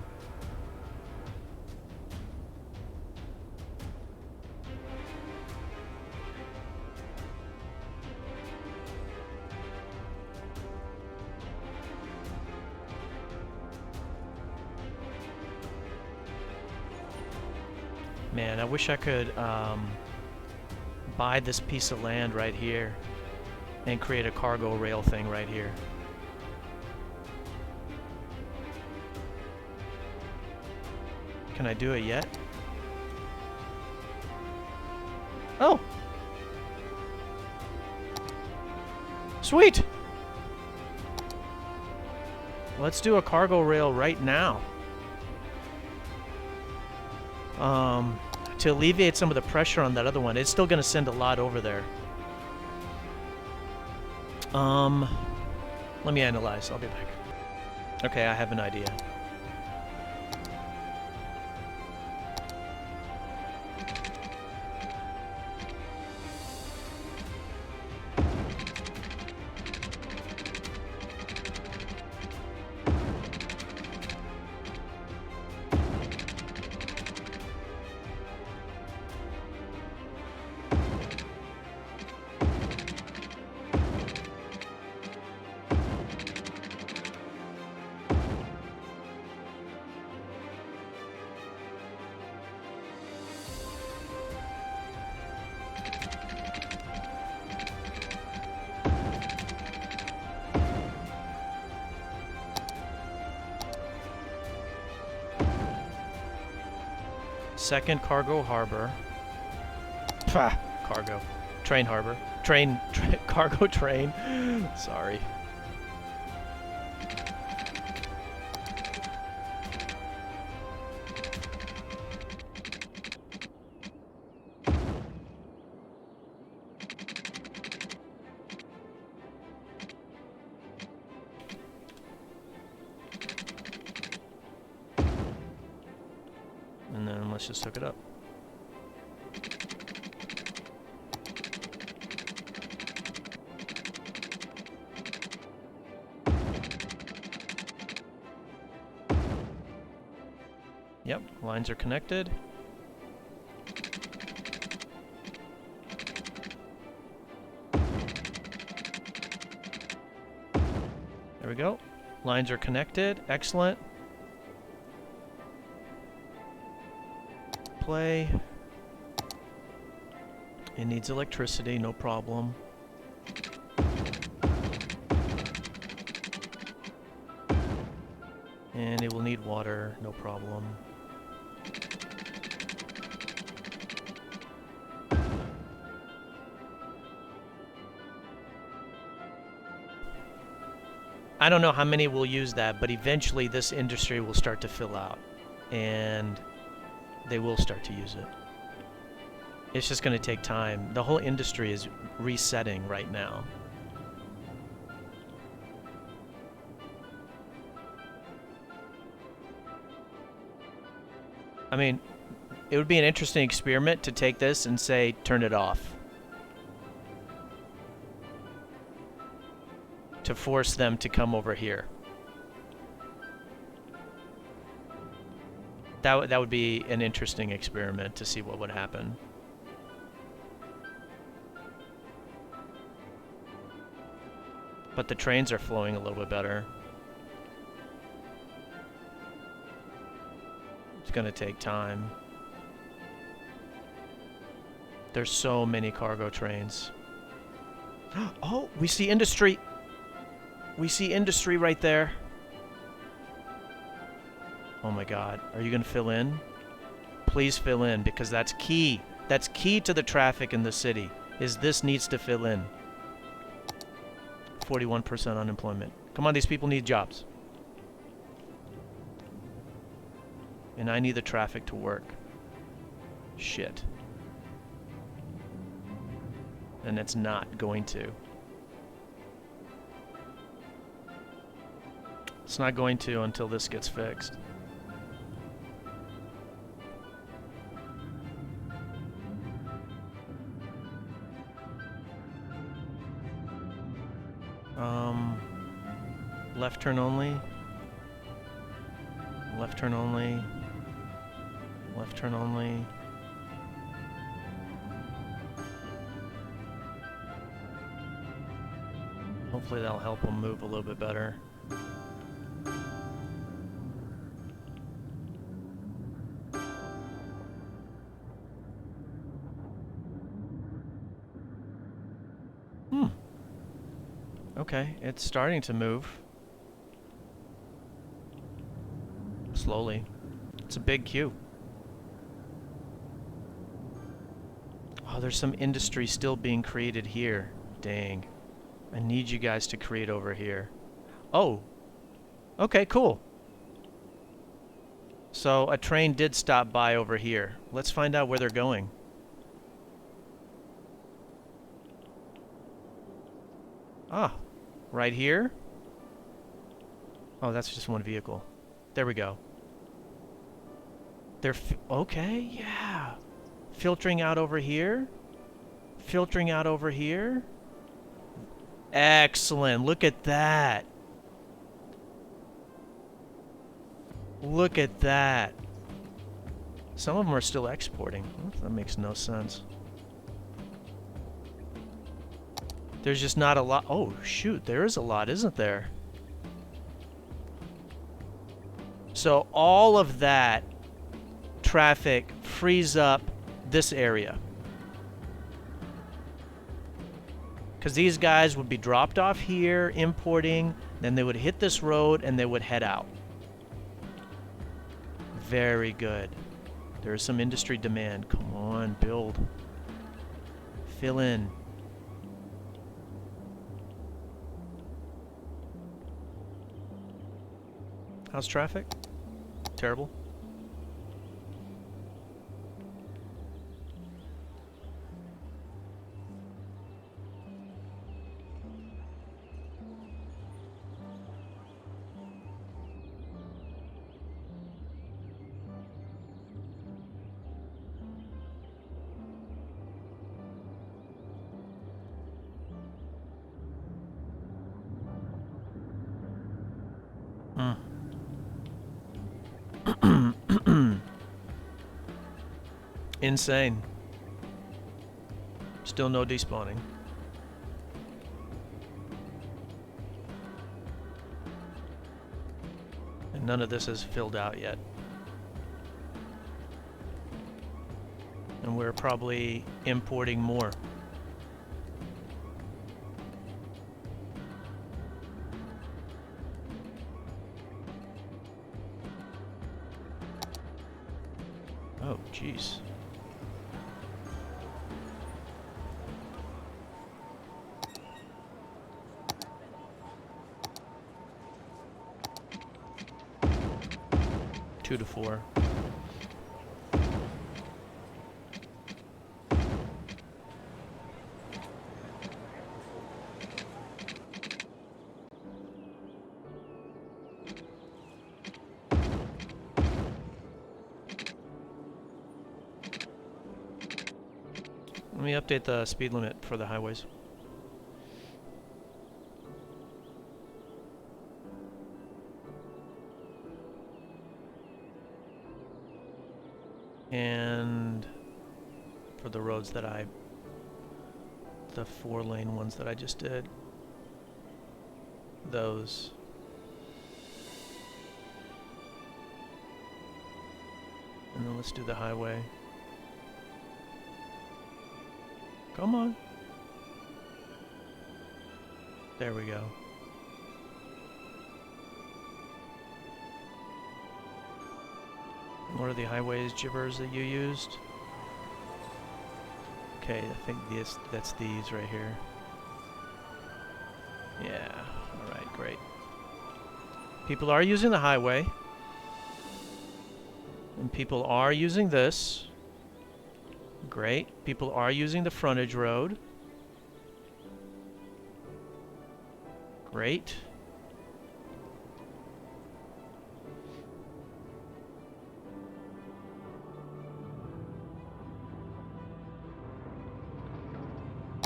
Man, I wish I could buy this piece of land right here and create a cargo rail thing right here. Can I do it yet? Oh! Sweet! Let's do a cargo rail right now. To alleviate some of the pressure on that other one. It's still going to send a lot over there. Let me analyze. I'll be back. Okay, I have an idea. Second cargo harbor. Pah, cargo. Train harbor. Cargo train. Sorry. And then let's just hook it up. Yep, lines are connected. There we go. Lines are connected. Excellent. Play. It needs electricity, no problem. And it will need water, no problem. I don't know how many will use that, but eventually this industry will start to fill out, and they will start to use it. It's just going to take time. The whole industry is resetting right now. I mean, it would be an interesting experiment to take this and say, turn it off. To force them to come over here. That would be an interesting experiment to see what would happen. But the trains are flowing a little bit better. It's going to take time. There's so many cargo trains. Oh, we see industry. We see industry right there. Oh my God. Are you going to fill in? Please fill in, because that's key. That's key to the traffic in the city, is this needs to fill in. 41% unemployment. Come on, these people need jobs. And I need the traffic to work. Shit. And it's not going to. It's not going to until this gets fixed. Left turn only. Left turn only. Left turn only. Hopefully that'll help them move a little bit better. Okay, it's starting to move. Slowly. It's a big queue. Oh, there's some industry still being created here. Dang. I need you guys to create over here. Oh. Okay, cool. So a train did stop by over here. Let's find out where they're going. Ah. Right here? Oh, that's just one vehicle. There we go. They're okay, yeah. Filtering out over here. Filtering out over here. Excellent. Look at that. Look at that. Some of them are still exporting. That makes no sense. There's just not a lot. Oh, shoot. There is a lot, isn't there? So all of that traffic frees up this area. Because these guys would be dropped off here, importing, then they would hit this road, and they would head out. Very good. There is some industry demand. Come on, build. Fill in. How's traffic? Terrible. Insane. Still no despawning. And none of this is filled out yet. And we're probably importing more. Oh, jeez. 2 to 4. Let me update the speed limit for the highways. And for the roads that the 4-lane ones that I just did, those. And then let's do the highway. Come on. There we go. What are the highways gibbers that you used? Okay, I think that's these right here. Yeah, alright, great. People are using the highway. And people are using this. Great. People are using the frontage road. Great.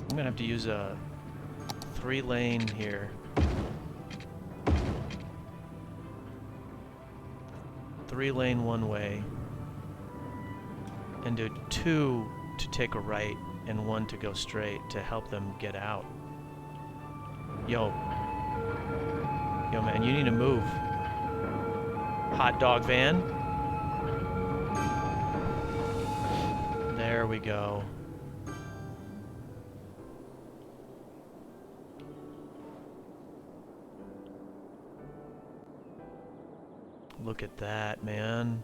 I'm gonna have to use a 3-lane here. 3-lane one-way. And do 2 to take a right and 1 to go straight to help them get out. Yo, man, you need to move. Hot dog van. There we go. Look at that, man.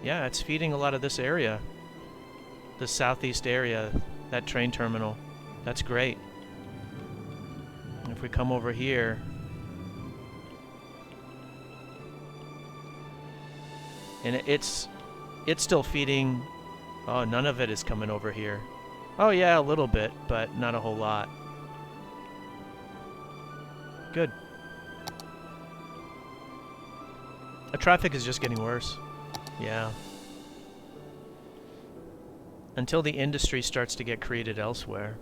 Yeah, it's feeding a lot of this area. The southeast area, that train terminal. That's great. And if we come over here, and it's still feeding. Oh, none of it is coming over here. Oh yeah, a little bit, but not a whole lot. Good. The traffic is just getting worse. Yeah. Until the industry starts to get created elsewhere.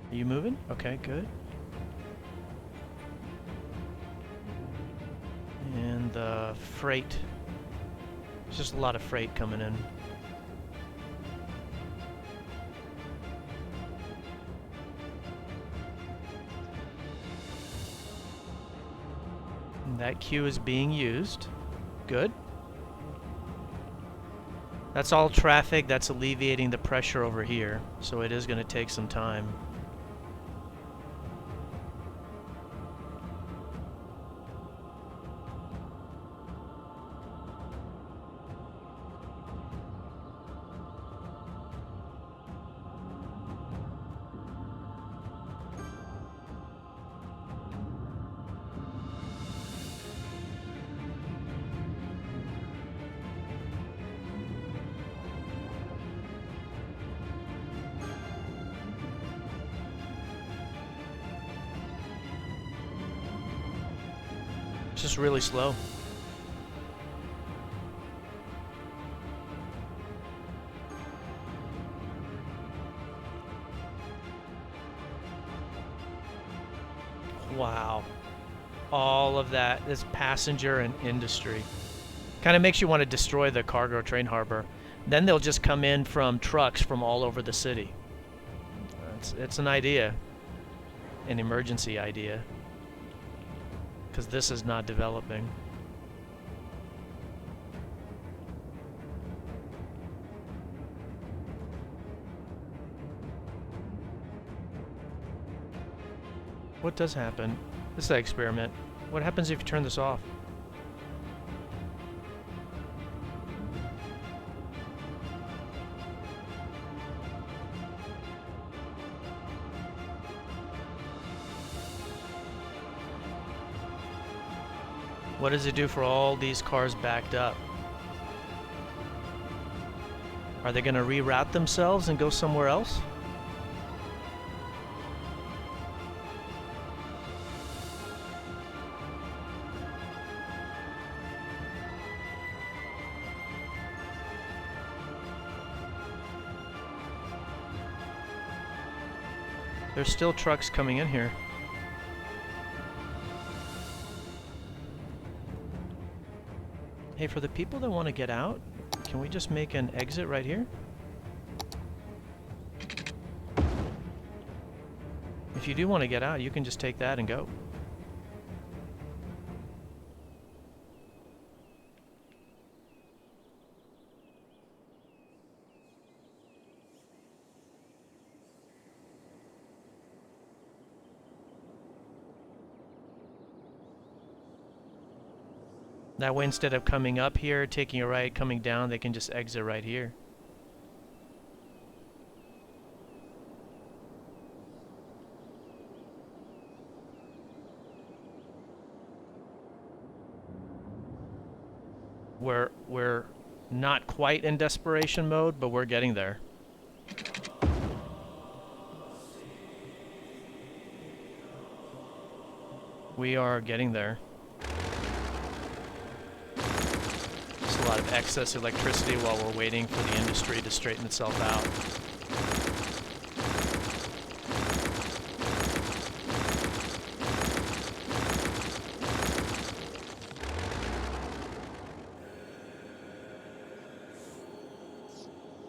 Are you moving? Okay, good. And the freight. There's just a lot of freight coming in. And that queue is being used. Good. That's all traffic. That's alleviating the pressure over here. So it is going to take some time. It's just really slow. Wow. All of that is passenger and industry. Kind of makes you want to destroy the cargo train harbor. Then they'll just come in from trucks from all over the city. It's an idea. An emergency idea. Because this is not developing. What does happen? This is an experiment. What happens if you turn this off? What does it do for all these cars backed up? Are they going to reroute themselves and go somewhere else? There's still trucks coming in here. Hey, for the people that want to get out, can we just make an exit right here? If you do want to get out, you can just take that and go. That way, instead of coming up here, taking a right, coming down, they can just exit right here. We're not quite in desperation mode, but we're getting there. We are getting there. Just a lot of excess electricity while we're waiting for the industry to straighten itself out.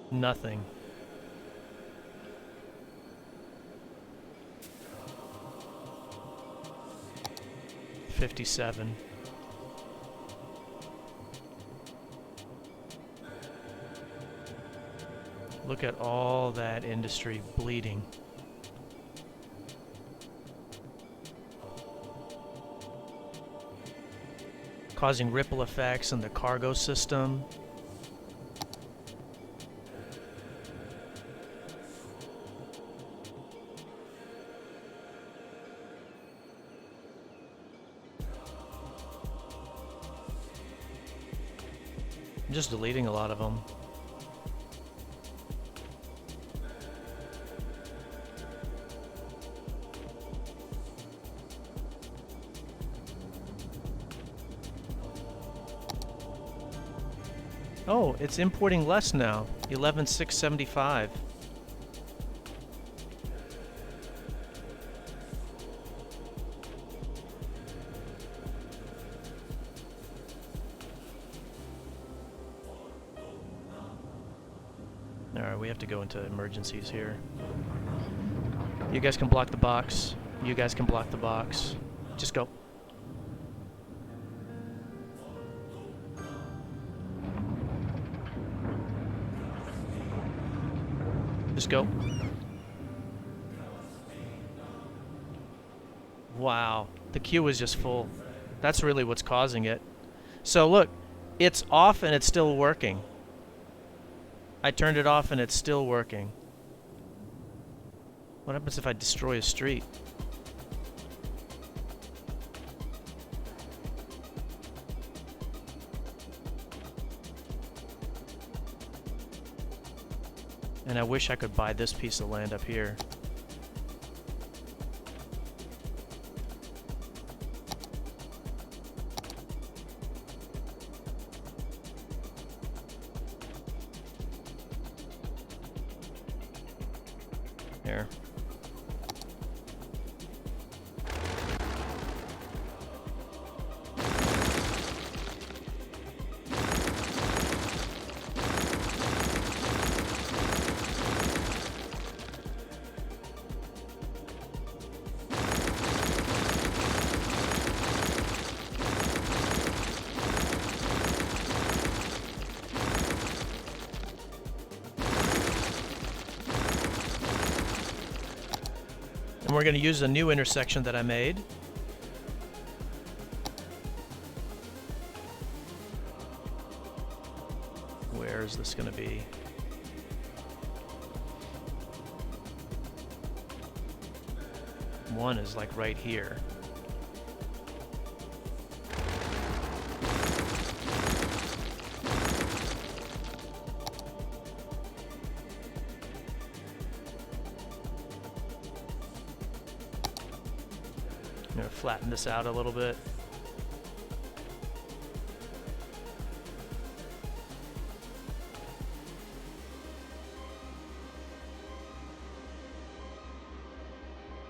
Nothing. $57. Look at all that industry bleeding. Causing ripple effects in the cargo system. I'm just deleting a lot of them. Oh, it's importing less now. 11,675. Alright, we have to go into emergencies here. You guys can block the box. You guys can block the box. Just go. Just go. Wow, the queue is just full. That's really what's causing it. So look, it's off and it's still working. I turned it off and it's still working. What happens if I destroy a street? And I wish I could buy this piece of land up here. Here. we're going to use a new intersection that I made. Where is this going to be? One is like right here. I'm going to flatten this out a little bit.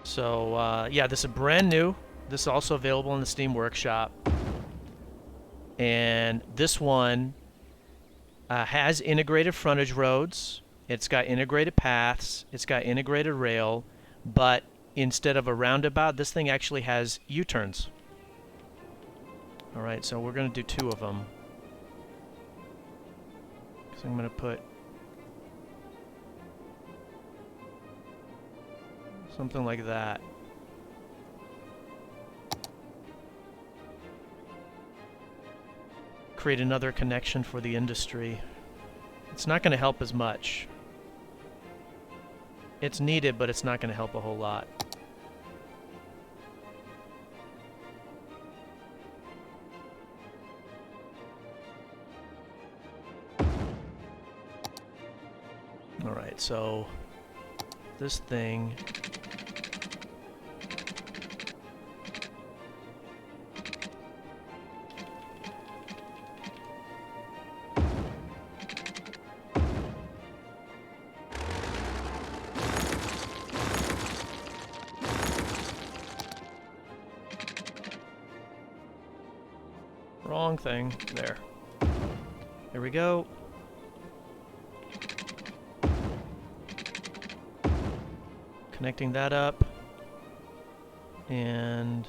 So yeah, this is brand new. This is also available in the Steam Workshop. And this one has integrated frontage roads. It's got integrated paths. It's got integrated rail. But instead of a roundabout, this thing actually has U-turns. All right, so we're going to do 2 of them. So I'm going to put something like that. Create another connection for the industry. It's not going to help as much. It's needed, but it's not going to help a whole lot. All right, so this thing wrong thing. There. Here we go. Connecting that up. And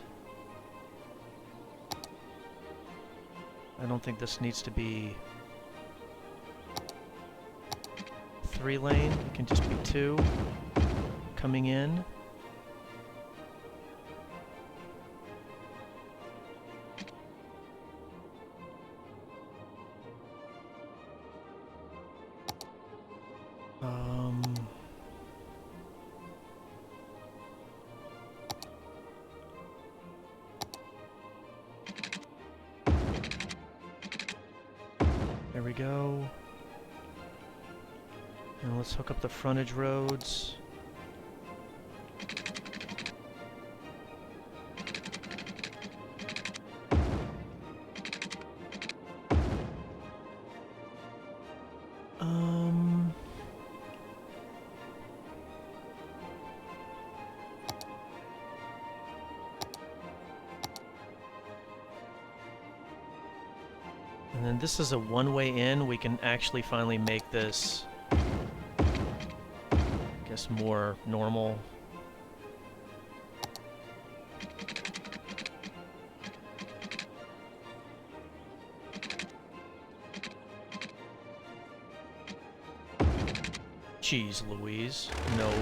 I don't think this needs to be 3-lane. It can just be 2 coming in. There we go. And let's hook up the frontage roads. And then this is a one-way in. We can actually finally make this, I guess, more normal. Jeez Louise, no.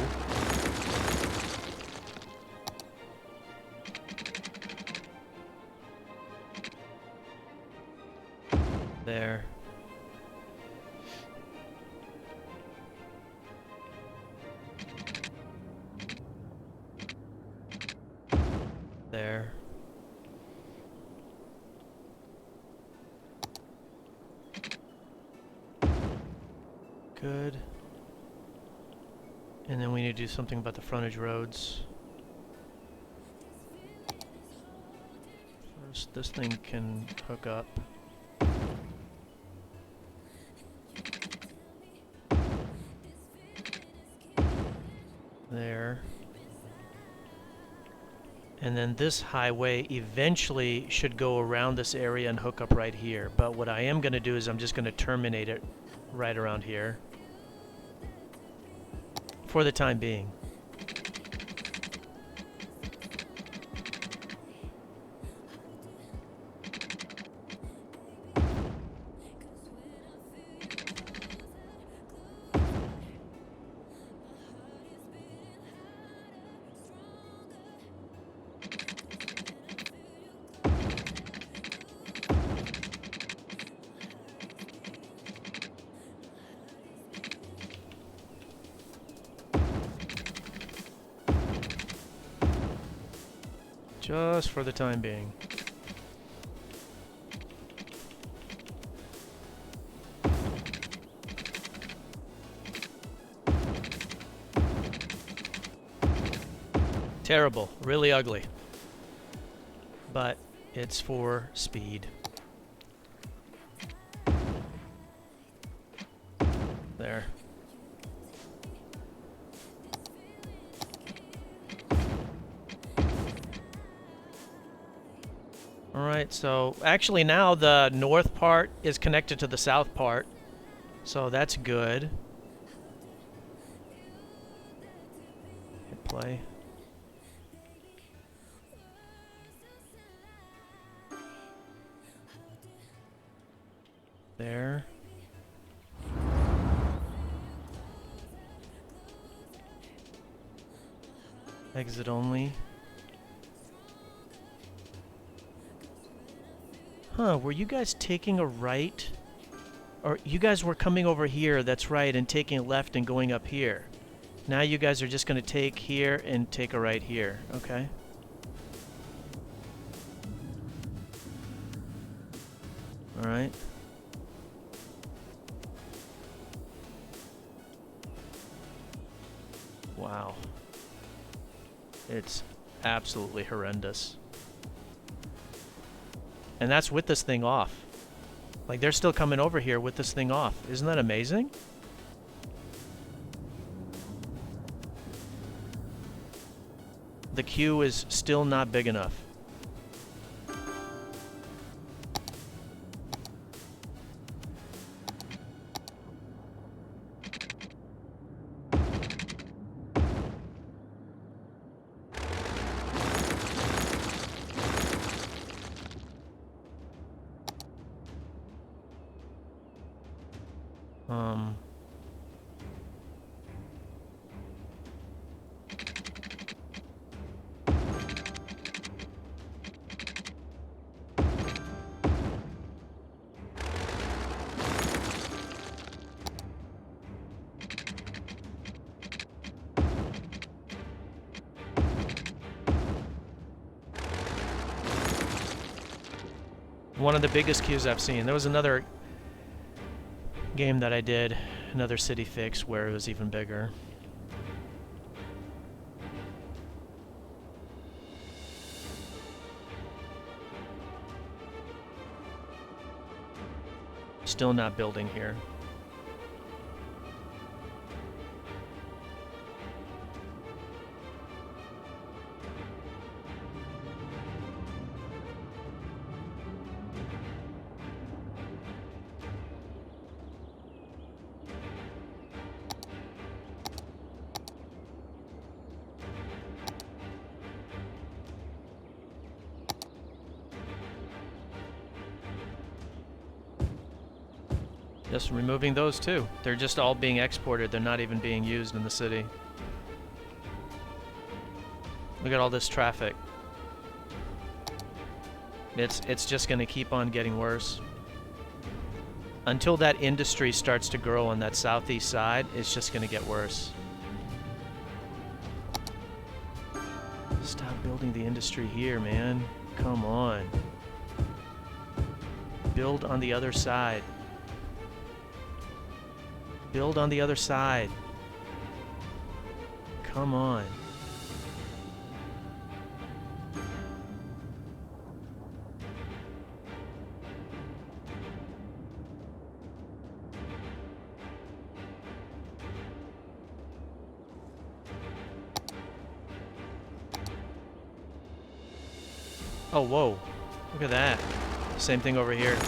There. There. Good. And then we need to do something about the frontage roads. First, this thing can hook up. There. And then this highway eventually should go around this area and hook up right here. But what I am going to do is I'm just going to terminate it right around here for the time being. Just for the time being. Terrible, really ugly. But it's for speed. There. Alright, so actually now the north part is connected to the south part. So that's good. Hit play. There. Exit only. Huh, were you guys taking a right? Or you guys were coming over here, that's right, and taking a left and going up here. Now you guys are just going to take here and take a right here. Okay. Alright. Wow. It's absolutely horrendous. And that's with this thing off. Like, they're still coming over here with this thing off. Isn't that amazing? The queue is still not big enough. One of the biggest queues I've seen. There was another game that I did, another city fix, where it was even bigger. Still not building here. Just removing those too. They're just all being exported. They're not even being used in the city. Look at all this traffic. It's just going to keep on getting worse. Until that industry starts to grow on that southeast side, it's just going to get worse. Stop building the industry here, man. Come on. Build on the other side. Build on the other side. Come on. Oh, whoa. Look at that. Same thing over here.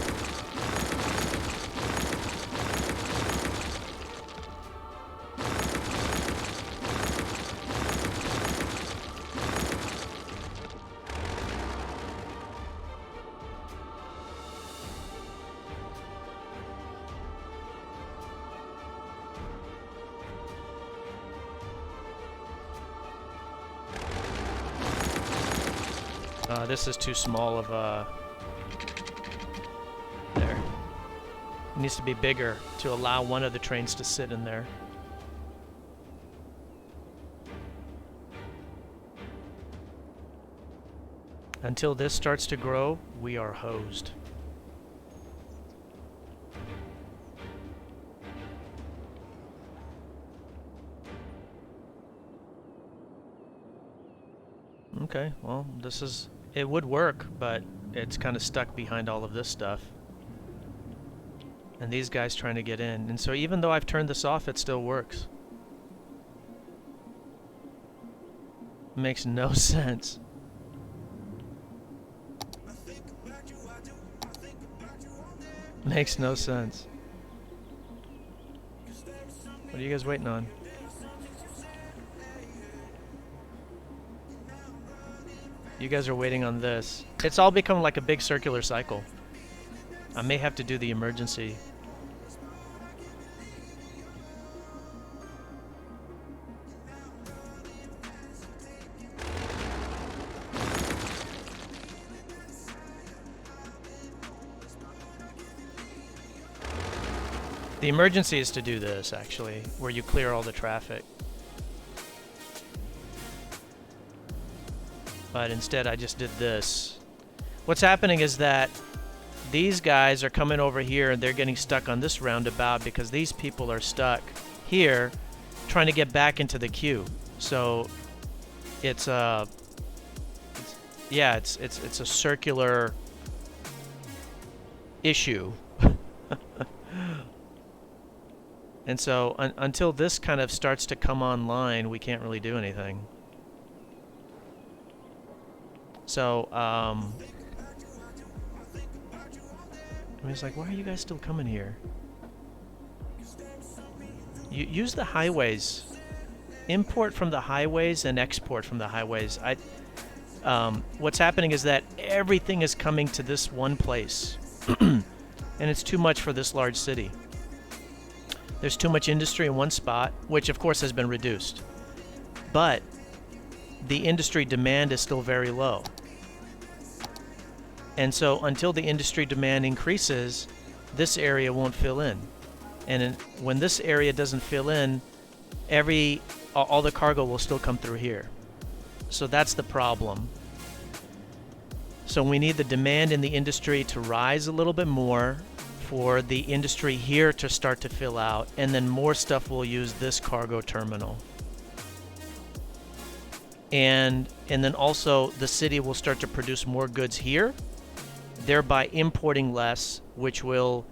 This is too small of a... There. It needs to be bigger to allow one of the trains to sit in there. Until this starts to grow, we are hosed. Okay, well, it would work, but it's kind of stuck behind all of this stuff. And these guys trying to get in. And so even though I've turned this off, it still works. Makes no sense. Makes no sense. What are you guys waiting on? You guys are waiting on this. It's all become like a big circular cycle. I may have to do the emergency. The emergency is to do this, actually, where you clear all the traffic. But instead I just did this. What's happening is that these guys are coming over here and they're getting stuck on this roundabout because these people are stuck here trying to get back into the queue. So it's a circular issue. And so until this kind of starts to come online, we can't really do anything. So, I mean, it's like, why are you guys still coming here? You use the highways. Import from the highways and export from the highways. What's happening is that everything is coming to this one place. And it's too much for this large city. There's too much industry in one spot, which of course has been reduced. But the industry demand is still very low. And so until the industry demand increases, this area won't fill in. And when this area doesn't fill in, all the cargo will still come through here. So that's the problem. So we need the demand in the industry to rise a little bit more for the industry here to start to fill out, and then more stuff will use this cargo terminal. And then also the city will start to produce more goods here, thereby importing less, which will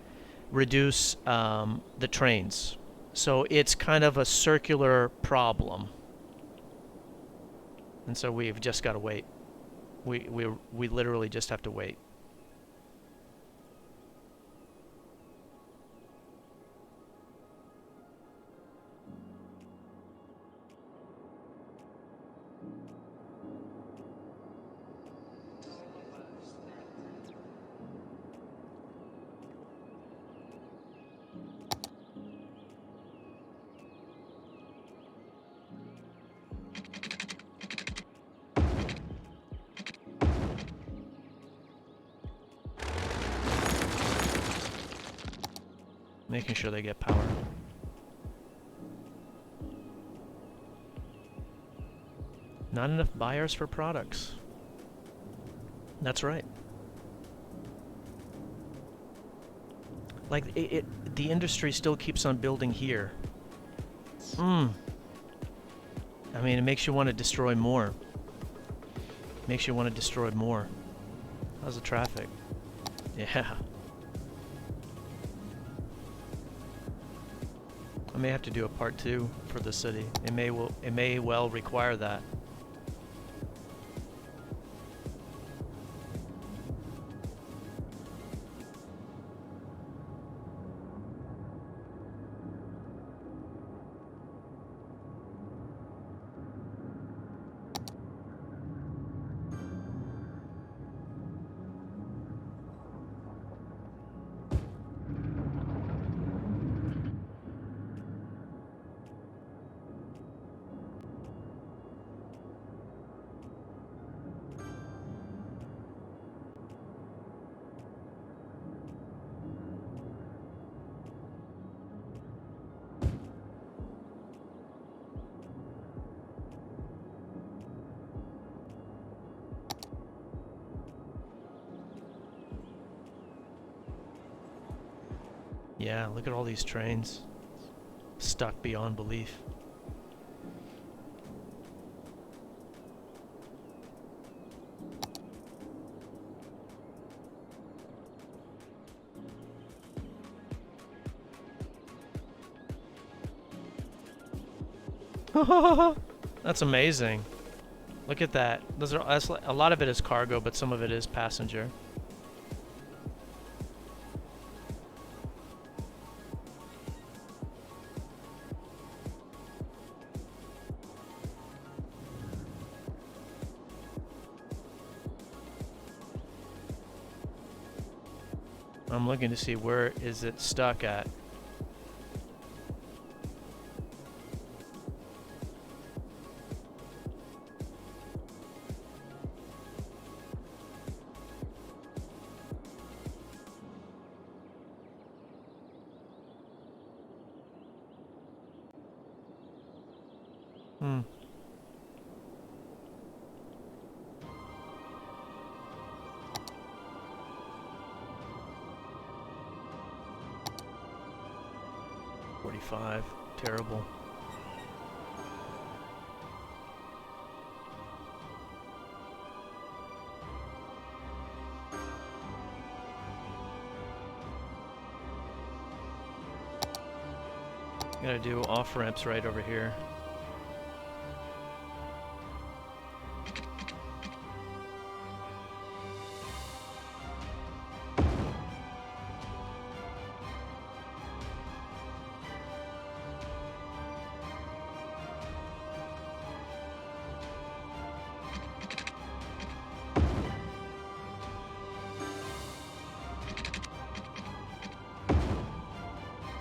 reduce the trains. So it's kind of a circular problem. And so we've just got to wait. We literally just have to wait. Making sure they get power. Not enough buyers for products. That's right. Like, the industry still keeps on building here. I mean, it makes you want to destroy more. Makes you want to destroy more. How's the traffic? Yeah. I may have to do a part 2 for the city. It may well require that. Yeah, look at all these trains. Stuck beyond belief. That's amazing. Look at that. A lot of it is cargo, but some of it is passenger. I'm looking to see where is it stuck at. Hmm. $45. Terrible. Gotta do off ramps right over here.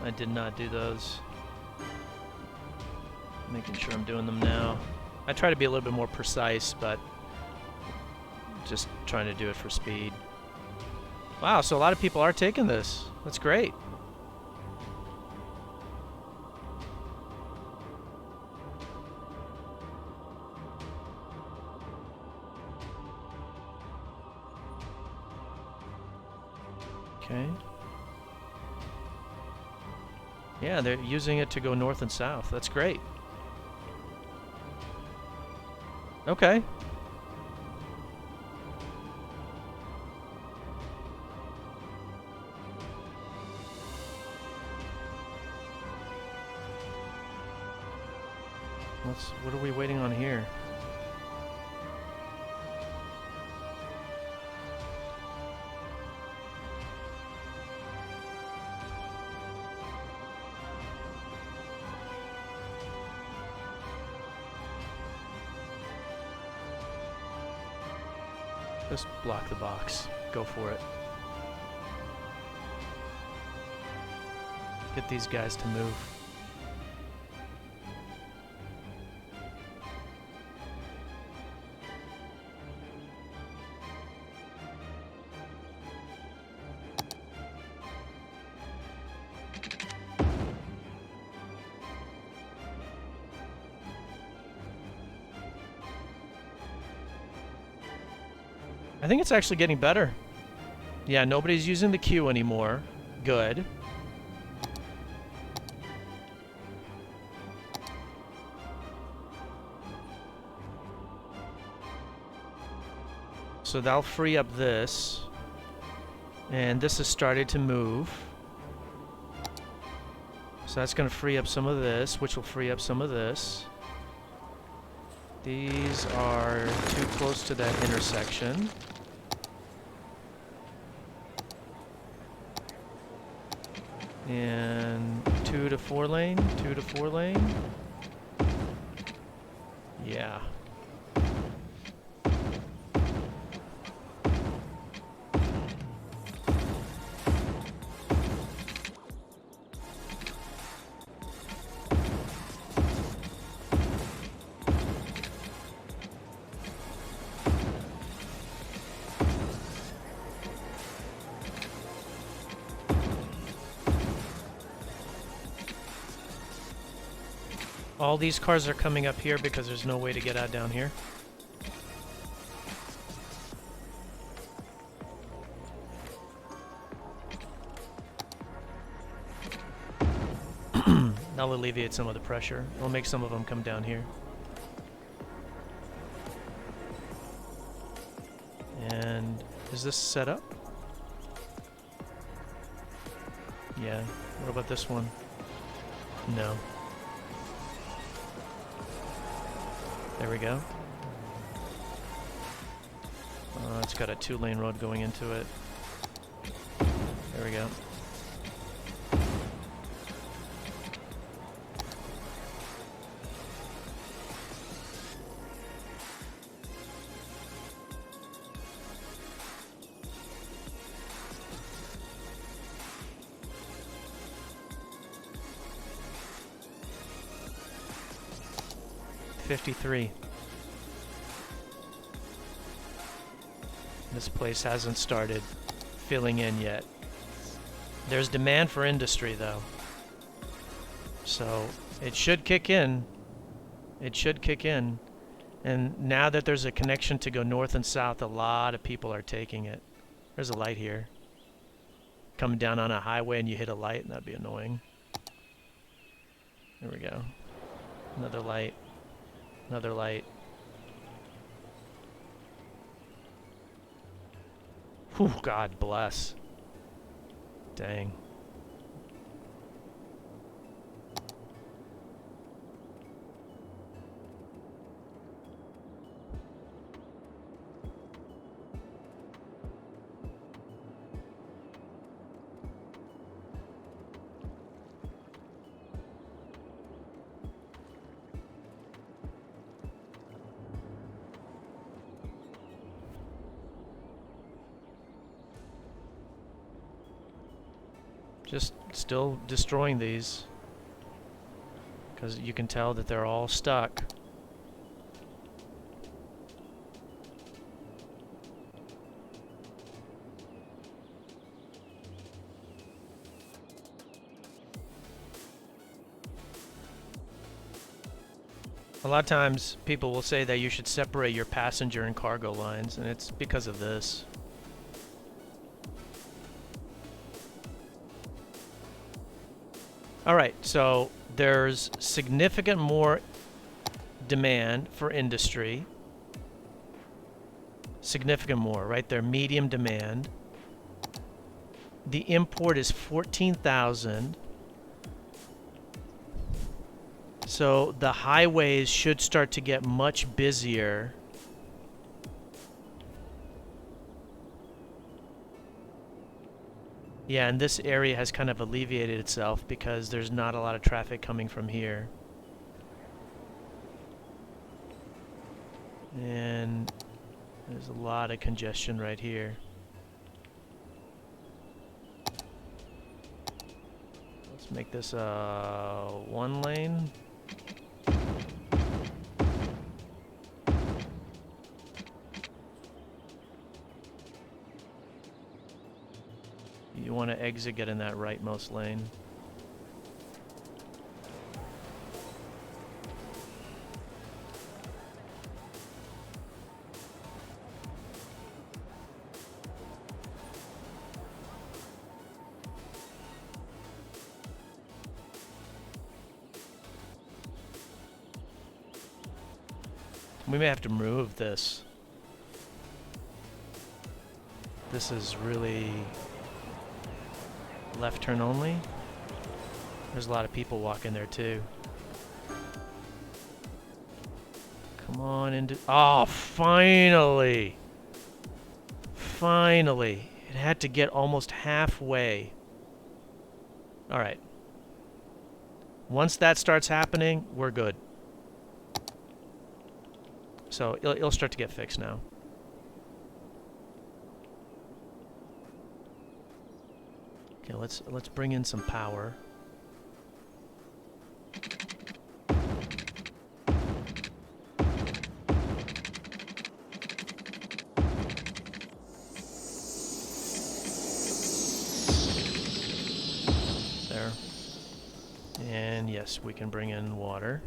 I did not do those. Making sure I'm doing them now. I try to be a little bit more precise, but just trying to do it for speed. Wow, so a lot of people are taking this. That's great. Okay. Yeah, they're using it to go north and south. That's great. Okay. What are we waiting on here? Just block the box. Go for it. Get these guys to move. I think it's actually getting better. Yeah, nobody's using the queue anymore. Good. So that'll free up this. And this has started to move. So that's going to free up some of this, which will free up some of this. These are too close to that intersection. And 2 to 4 lane, 2 to 4 lane. Yeah. All these cars are coming up here because there's no way to get out down here. That'll alleviate some of the pressure. It'll make some of them come down here. And is this set up? Yeah. What about this one? No. There we go. It's got a 2-lane road going into it. There we go. $53. This place hasn't started filling in yet. There's demand for industry though. So it should kick in. It should kick in. And now that there's a connection to go north and south, a lot of people are taking it. There's a light here. Coming down on a highway and you hit a light, and that'd be annoying. There we go. Another light. Another light. Whew, God bless. Dang. Just still destroying these because you can tell that they're all stuck. A lot of times people will say that you should separate your passenger and cargo lines, and it's because of this. All right, so there's significant more demand for industry. Significant more, right there, medium demand. The import is 14,000. So the highways should start to get much busier. Yeah, and this area has kind of alleviated itself because there's not a lot of traffic coming from here. And there's a lot of congestion right here. Let's make this one lane. You want to exit, get in that rightmost lane. We may have to remove this. This is really left turn only. There's a lot of people walking there too. Come on into... Oh, finally! Finally! It had to get almost halfway. Alright. Once that starts happening, we're good. So it'll start to get fixed now. Okay, let's bring in some power. There. And yes, we can bring in water.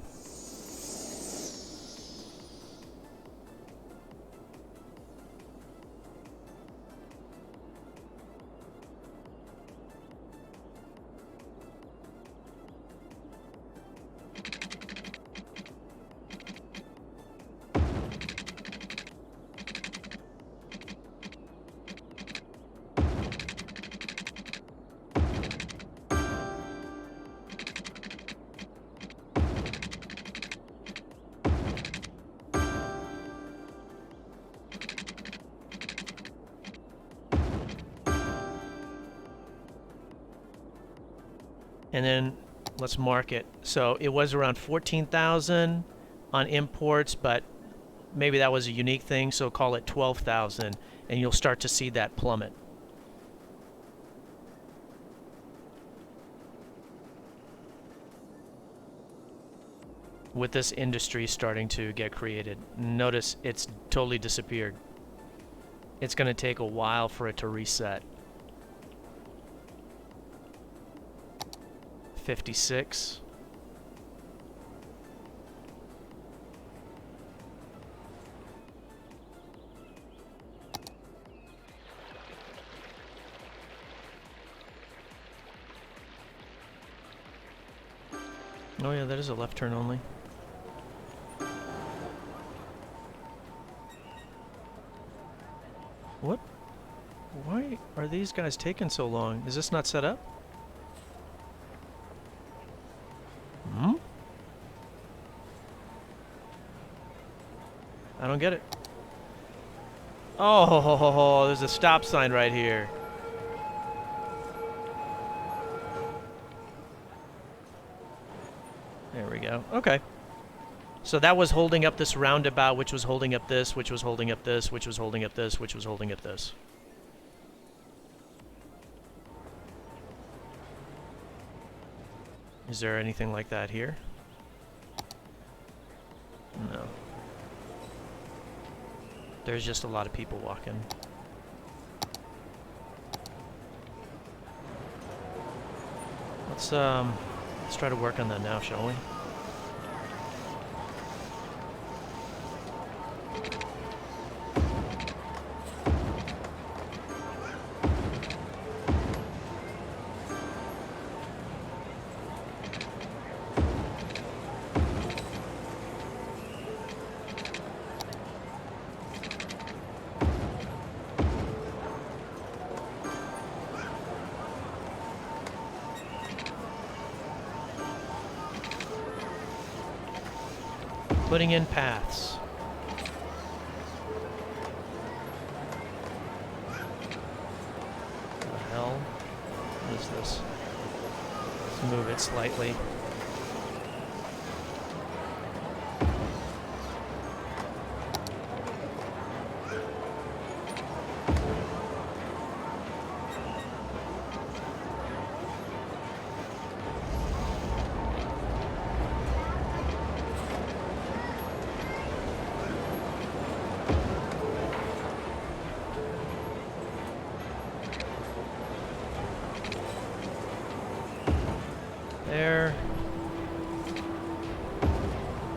And then let's mark it. So it was around 14,000 on imports, but maybe that was a unique thing, so call it 12,000, and you'll start to see that plummet. With this industry starting to get created. Notice it's totally disappeared. It's going to take a while for it to reset. 56. Oh yeah, that is a left turn only. What? Why are these guys taking so long? Is this not set up? Hmm? I don't get it. Oh, there's a stop sign right here. There we go. Okay. So that was holding up this roundabout, which was holding up this, which was holding up this, which was holding up this, which was holding up this. Is there anything like that here? No. There's just a lot of people walking. Let's try to work on that now, shall we? Putting in paths. What the hell? What is this? Let's move it slightly.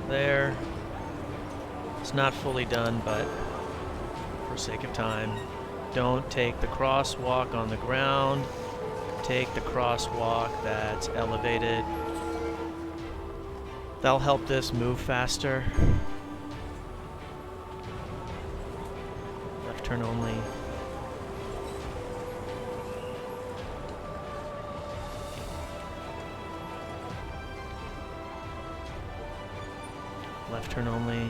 There. It's not fully done, but for sake of time, don't take the crosswalk on the ground. Take the crosswalk that's elevated. That'll help this move faster. Left turn only. Left turn only.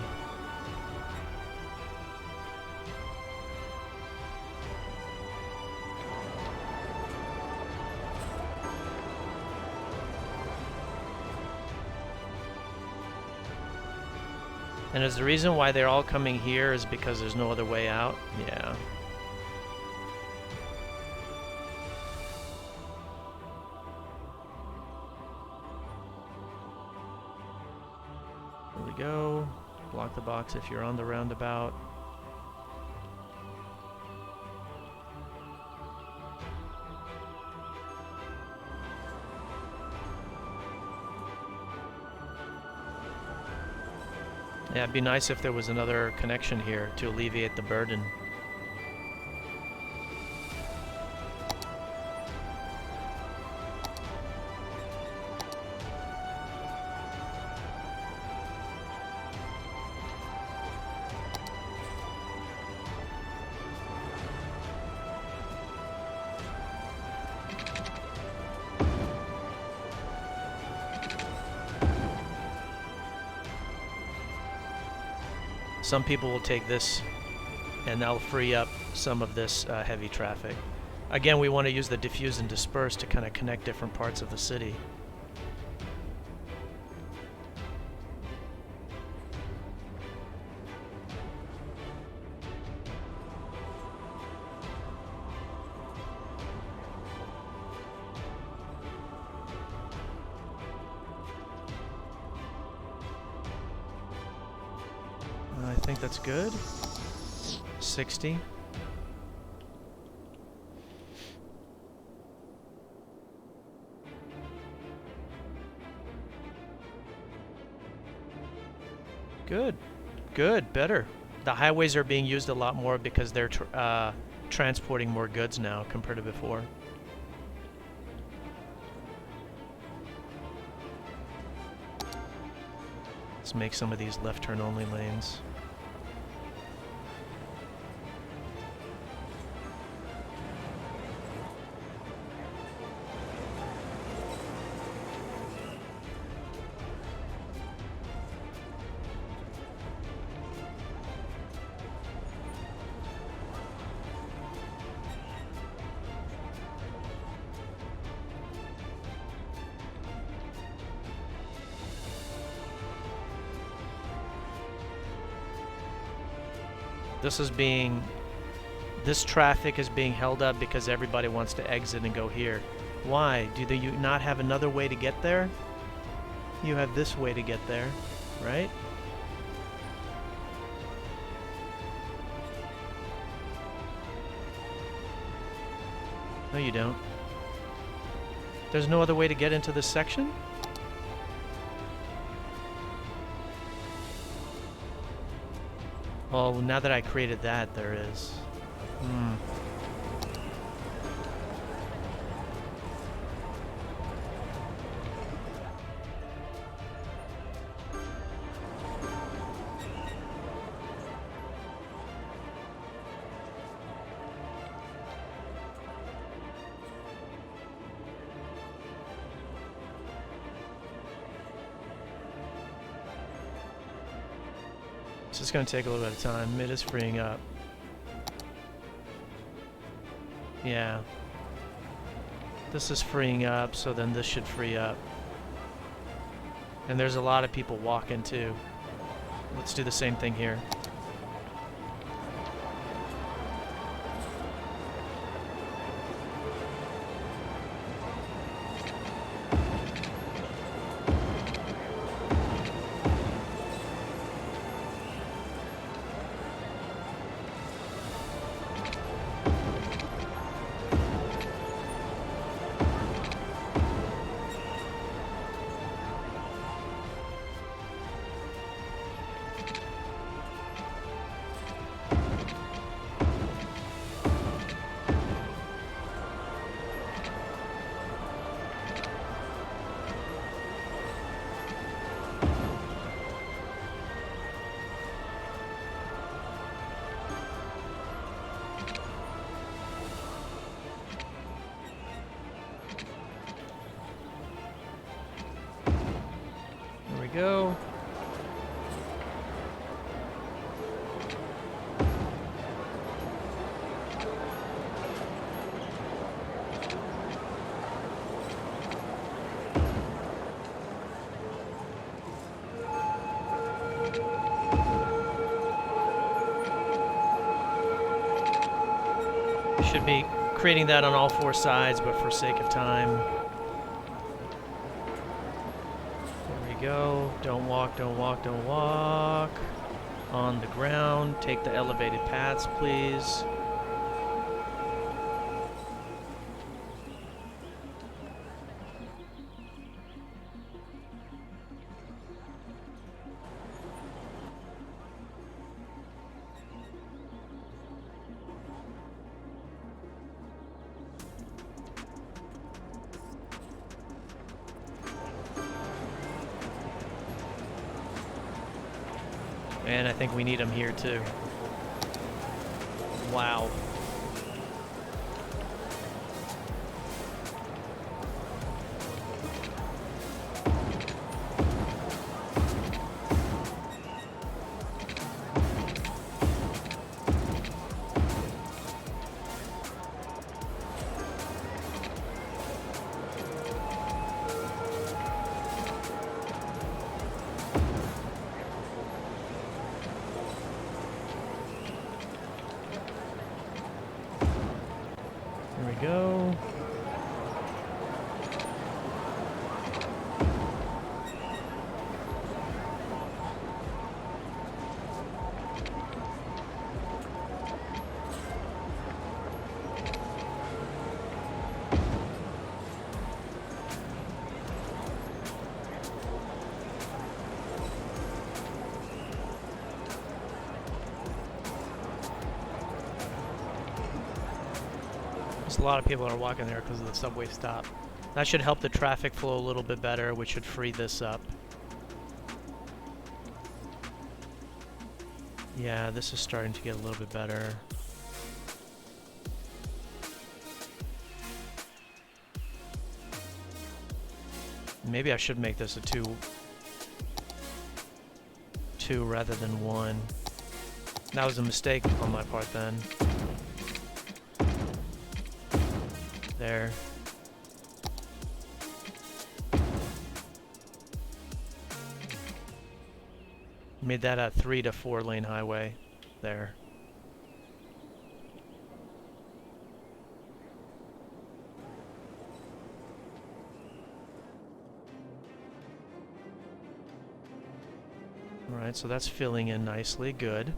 And is the reason why they're all coming here is because there's no other way out? Yeah. There we go. Block the box if you're on the roundabout. Yeah, it'd be nice if there was another connection here to alleviate the burden. Some people will take this and that'll free up some of this heavy traffic. Again, we want to use the diffuse and disperse to kind of connect different parts of the city. I think that's good. 60. Good. Good. Better. The highways are being used a lot more because they're transporting more goods now compared to before. Let's make some of these left turn only lanes. This traffic is being held up because everybody wants to exit and go here. Why? Do you not have another way to get there? You have this way to get there, right? No, you don't. There's no other way to get into this section? Well, now that I created that, there is. This is going to take a little bit of time. It is freeing up. Yeah. This is freeing up, so then this should free up. And there's a lot of people walking too. Let's do the same thing here. Go. Should be creating that on all four sides, but for sake of time. Go. Don't walk, don't walk, don't walk. On the ground. Take the elevated paths, please. And I think we need them here too. Wow. There we go. A lot of people are walking there because of the subway stop. That should help the traffic flow a little bit better, which should free this up. Yeah, this is starting to get a little bit better. Maybe I should make this a two rather than 1. That was a mistake on my part then. There. Made that a 3 to 4 lane highway there. All right, so that's filling in nicely. Good.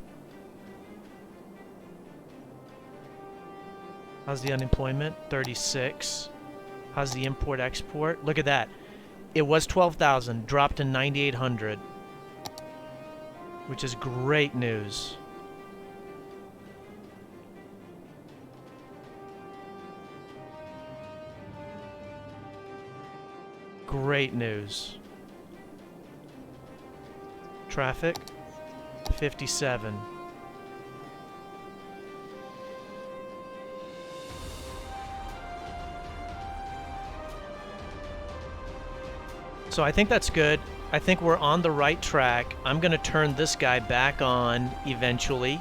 How's the unemployment? 36. How's the import-export? Look at that. It was 12,000, dropped to 9,800, which is great news. Great news. Traffic, 57. So I think that's good. I think we're on the right track. I'm going to turn this guy back on eventually.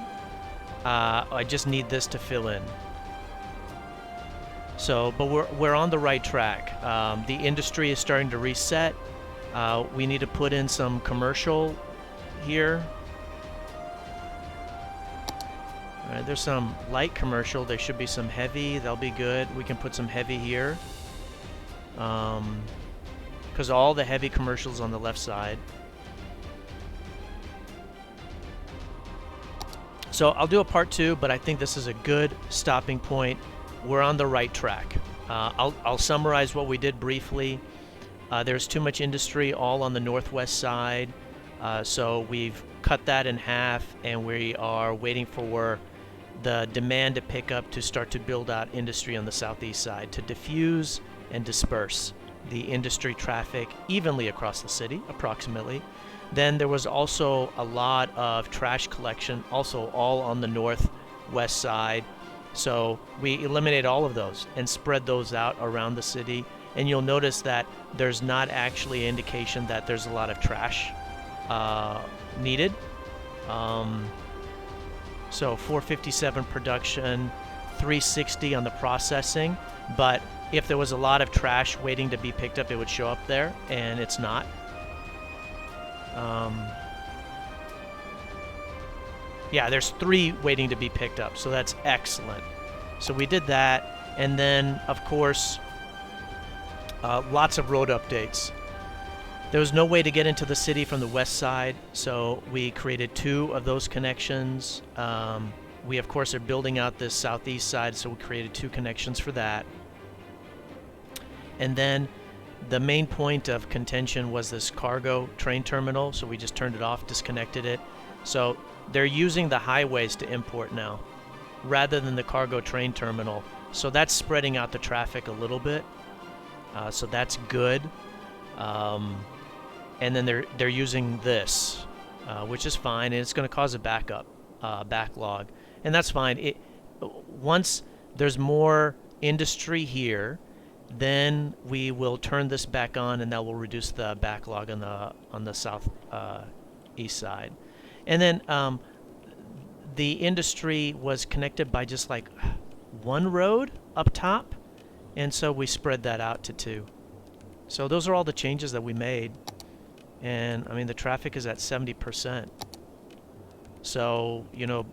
I just need this to fill in. So, but we're on the right track. The industry is starting to reset. We need to put in some commercial here. All right, there's some light commercial. There should be some heavy. That'll be good. We can put some heavy here. Because all the heavy commercials on the left side. So I'll do a part 2, but I think this is a good stopping point. We're on the right track. I'll summarize what we did briefly. There's too much industry all on the northwest side, so we've cut that in half, and we are waiting for the demand to pick up to start to build out industry on the southeast side to diffuse and disperse the industry traffic evenly across the city, approximately. Then there was also a lot of trash collection, also all on the northwest side. So we eliminate all of those and spread those out around the city. And you'll notice that there's not actually an indication that there's a lot of trash needed. So 457 production, 360 on the processing, but if there was a lot of trash waiting to be picked up, it would show up there, and it's not. Yeah, there's 3 waiting to be picked up, so that's excellent. So we did that, and then, of course, lots of road updates. There was no way to get into the city from the west side, so we created 2 of those connections. We, of course, are building out this southeast side, so we created 2 connections for that. And then the main point of contention was this cargo train terminal, so we just turned it off, disconnected it. So they're using the highways to import now rather than the cargo train terminal. So that's spreading out the traffic a little bit. So that's good. And then they're using this, which is fine, and it's going to cause a backlog, and that's fine. Once there's more industry here, then we will turn this back on, and that will reduce the backlog on the south east side. And then the industry was connected by just like 1 road up top, and so we spread that out to 2. So those are all the changes that we made, and I mean the traffic is at 70%. So you know,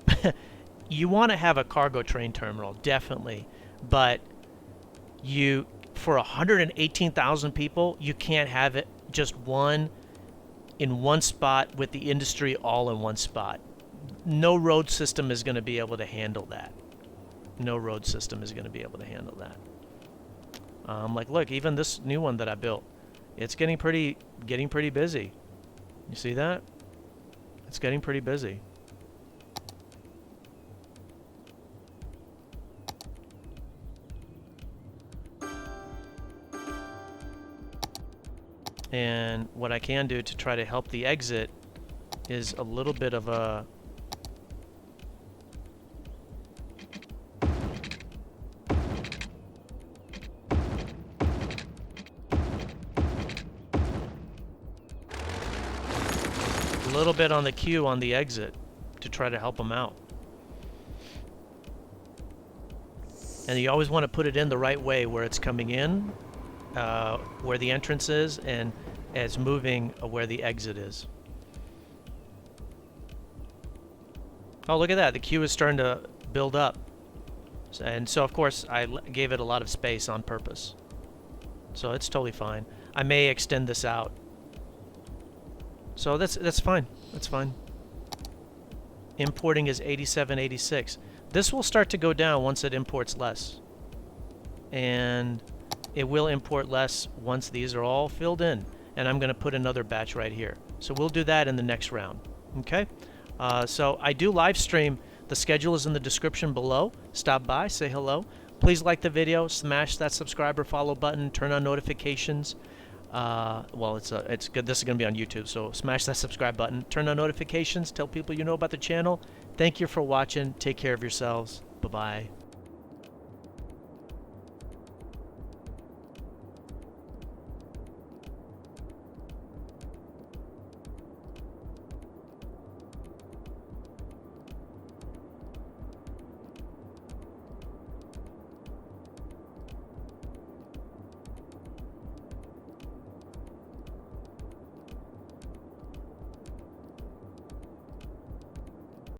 you want to have a cargo train terminal, definitely, but For 118,000 people, you can't have it just one in one spot with the industry all in one spot. No road system is going to be able to handle that. No road system is going to be able to handle that. Like, look, even this new one that I built, it's getting pretty busy. You see that? It's getting pretty busy. And what I can do to try to help the exit is a little bit of a bit on the queue on the exit to try to help them out. And you always want to put it in the right way where it's coming in, where the entrance is, and it's moving where the exit is. Oh, look at that. The queue is starting to build up. And so, of course, I gave it a lot of space on purpose. So it's totally fine. I may extend this out. So that's fine. That's fine. Importing is 87.86. This will start to go down once it imports less. And it will import less once these are all filled in. And I'm going to put another batch right here. So we'll do that in the next round. Okay? So I do live stream. The schedule is in the description below. Stop by, say hello. Please like the video, smash that subscribe or follow button, turn on notifications. Well, it's good. This is going to be on YouTube, so smash that subscribe button, turn on notifications, tell people you know about the channel. Thank you for watching. Take care of yourselves. Bye-bye.